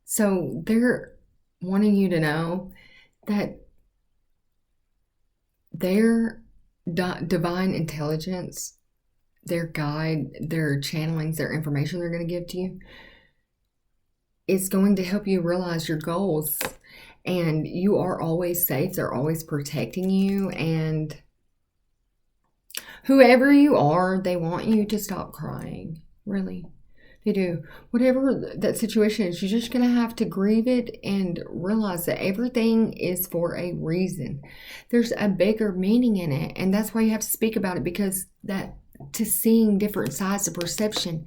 So they're wanting you to know that their divine intelligence, their guide, their channelings, their information they're going to give to you is going to help you realize your goals. And you are always safe. They're always protecting you. And whoever you are, they want you to stop crying. Really. They do. Whatever that situation is, you're just going to have to grieve it and realize that everything is for a reason. There's a bigger meaning in it. And that's why you have to speak about it, because that to seeing different sides of perception.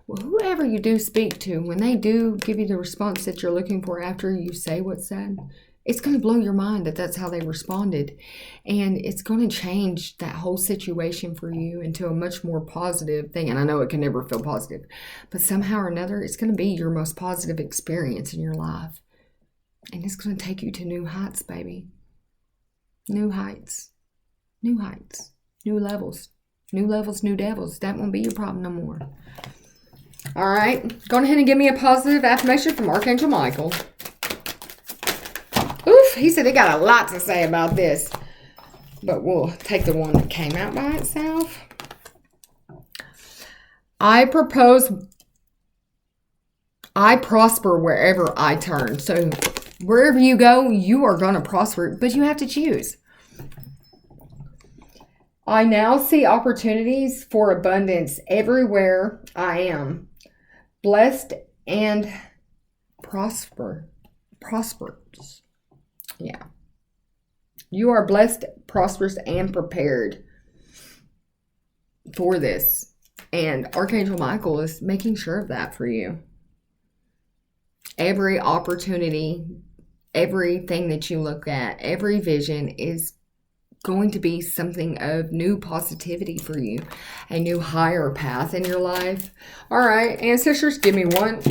Well, whoever you do speak to, when they do give you the response that you're looking for after you say what's said, it's going to blow your mind that that's how they responded. And it's going to change that whole situation for you into a much more positive thing. And I know it can never feel positive, but somehow or another, it's going to be your most positive experience in your life. And it's going to take you to new heights, baby. New heights. New heights. New levels. New levels, new devils. That won't be your problem no more. All right. Go ahead and give me a positive affirmation from Archangel Michael. Oof, he said he got a lot to say about this. But we'll take the one that came out by itself. I prosper wherever I turn. So wherever you go, you are going to prosper, but you have to choose. I now see opportunities for abundance everywhere I am. Blessed and prosperous. Yeah. You are blessed, prosperous, and prepared for this. And Archangel Michael is making sure of that for you. Every opportunity, everything that you look at, every vision is going to be something of new positivity for you. A new higher path in your life. All right, ancestors, give me one.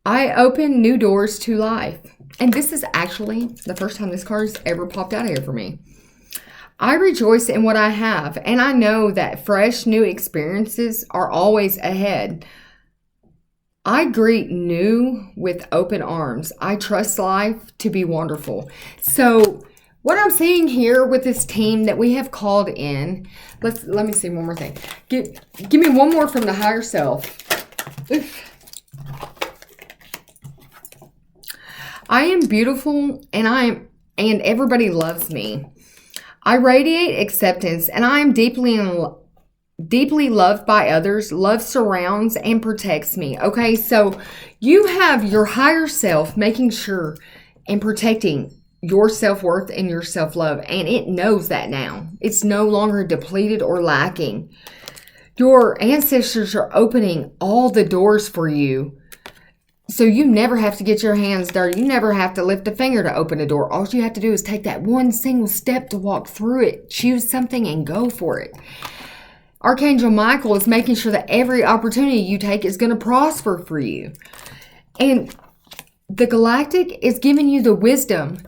I open new doors to life. And this is actually the first time this card has ever popped out here for me. I rejoice in what I have, and I know that fresh new experiences are always ahead. I greet new with open arms. I trust life to be wonderful. So what I'm seeing here with this team that we have called in, let me see one more thing. Give me one more from the higher self. Oof. I am beautiful, and everybody loves me. I radiate acceptance, and I am deeply loved by others. Love surrounds and protects me. Okay, so you have your higher self making sure and protecting your self-worth and your self-love, and it knows that now. It's no longer depleted or lacking. Your ancestors are opening all the doors for you So you never have to get your hands dirty. You never have to lift a finger to open a door. All you have to do is take that one single step to walk through it. Choose something and go for it. Archangel Michael is making sure that every opportunity you take is going to prosper for you. And the Galactic is giving you the wisdom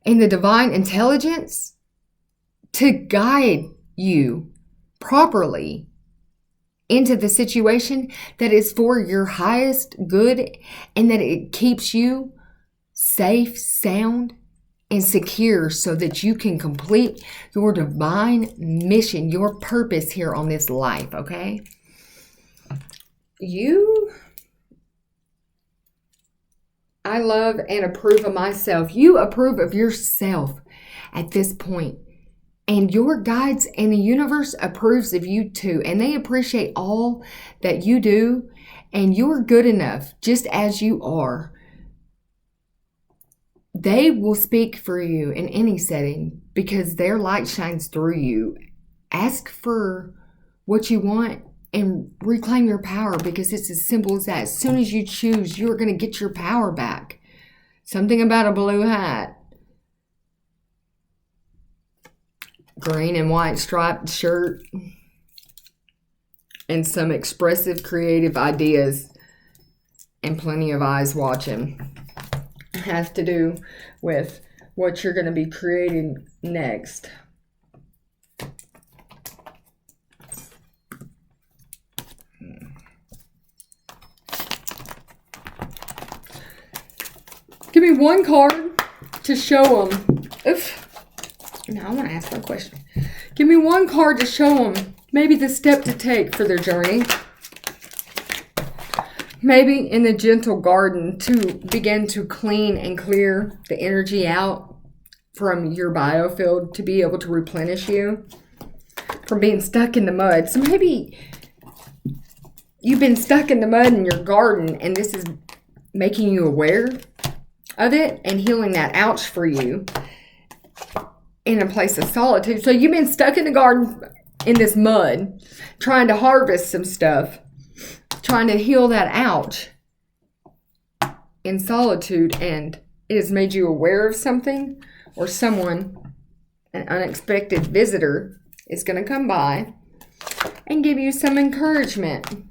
and the divine intelligence to guide you properly into the situation that is for your highest good, and that it keeps you safe, sound, and secure so that you can complete your divine mission, your purpose here on this life, okay? I love and approve of myself. You approve of yourself at this point. And your guides and the universe approves of you too. And they appreciate all that you do. And you're good enough just as you are. They will speak for you in any setting because their light shines through you. Ask for what you want and reclaim your power, because it's as simple as that. As soon as you choose, you're going to get your power back. Something about a blue hat. Green and white striped shirt. And some expressive, creative ideas. And plenty of eyes watching. It has to do with what you're going to be creating next. Give me one card to show them. Now I want to ask my question. Give me one card to show them maybe the step to take for their journey. Maybe in the gentle garden to begin to clean and clear the energy out from your biofield to be able to replenish you from being stuck in the mud. So maybe you've been stuck in the mud in your garden, and this is making you aware of it and healing that ouch for you in a place of solitude. So you've been stuck in the garden in this mud trying to harvest some stuff, trying to heal that ouch in solitude, and it has made you aware of something or someone, an unexpected visitor, is going to come by and give you some encouragement.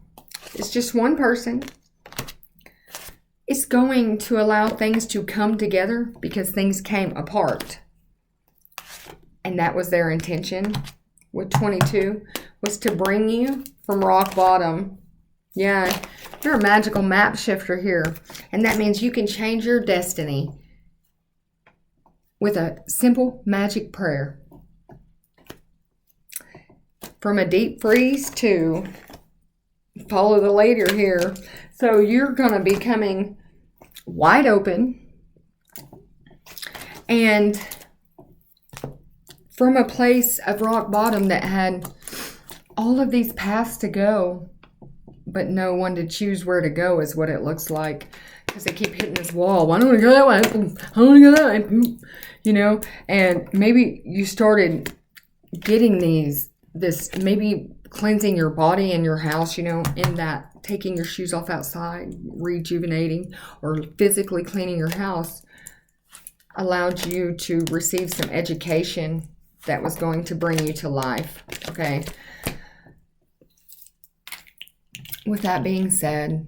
It's just one person. It's going to allow things to come together because things came apart. And that was their intention with 22, was to bring you from rock bottom. Yeah, you're a magical map shifter here. And that means you can change your destiny with a simple magic prayer. From a deep freeze to follow the leader here. So you're going to be coming wide open and from a place of rock bottom that had all of these paths to go, but no one to choose where to go is what it looks like, because they keep hitting this wall. Why don't we go that way? I want to go that way. You know, and maybe you started getting this maybe cleansing your body and your house, you know, in that taking your shoes off outside, rejuvenating, or physically cleaning your house allowed you to receive some education that was going to bring you to life, okay? With that being said,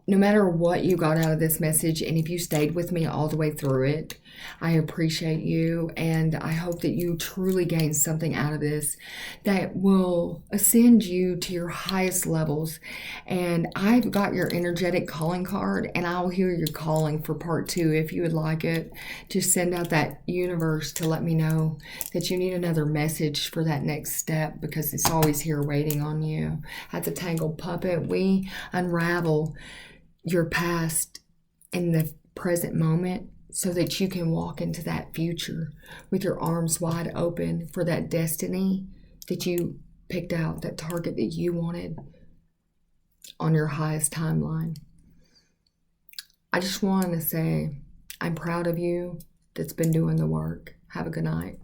no matter what you got out of this message, and if you stayed with me all the way through it, I appreciate you, and I hope that you truly gain something out of this that will ascend you to your highest levels. And I've got your energetic calling card, and I'll hear your calling for part 2 if you would like it. Just send out that universe to let me know that you need another message for that next step, because it's always here waiting on you. At the Tangled Puppet, we unravel your past in the present moment so that you can walk into that future with your arms wide open for that destiny that you picked out, that target that you wanted on your highest timeline. I just want to say I'm proud of you that's been doing the work. Have a good night.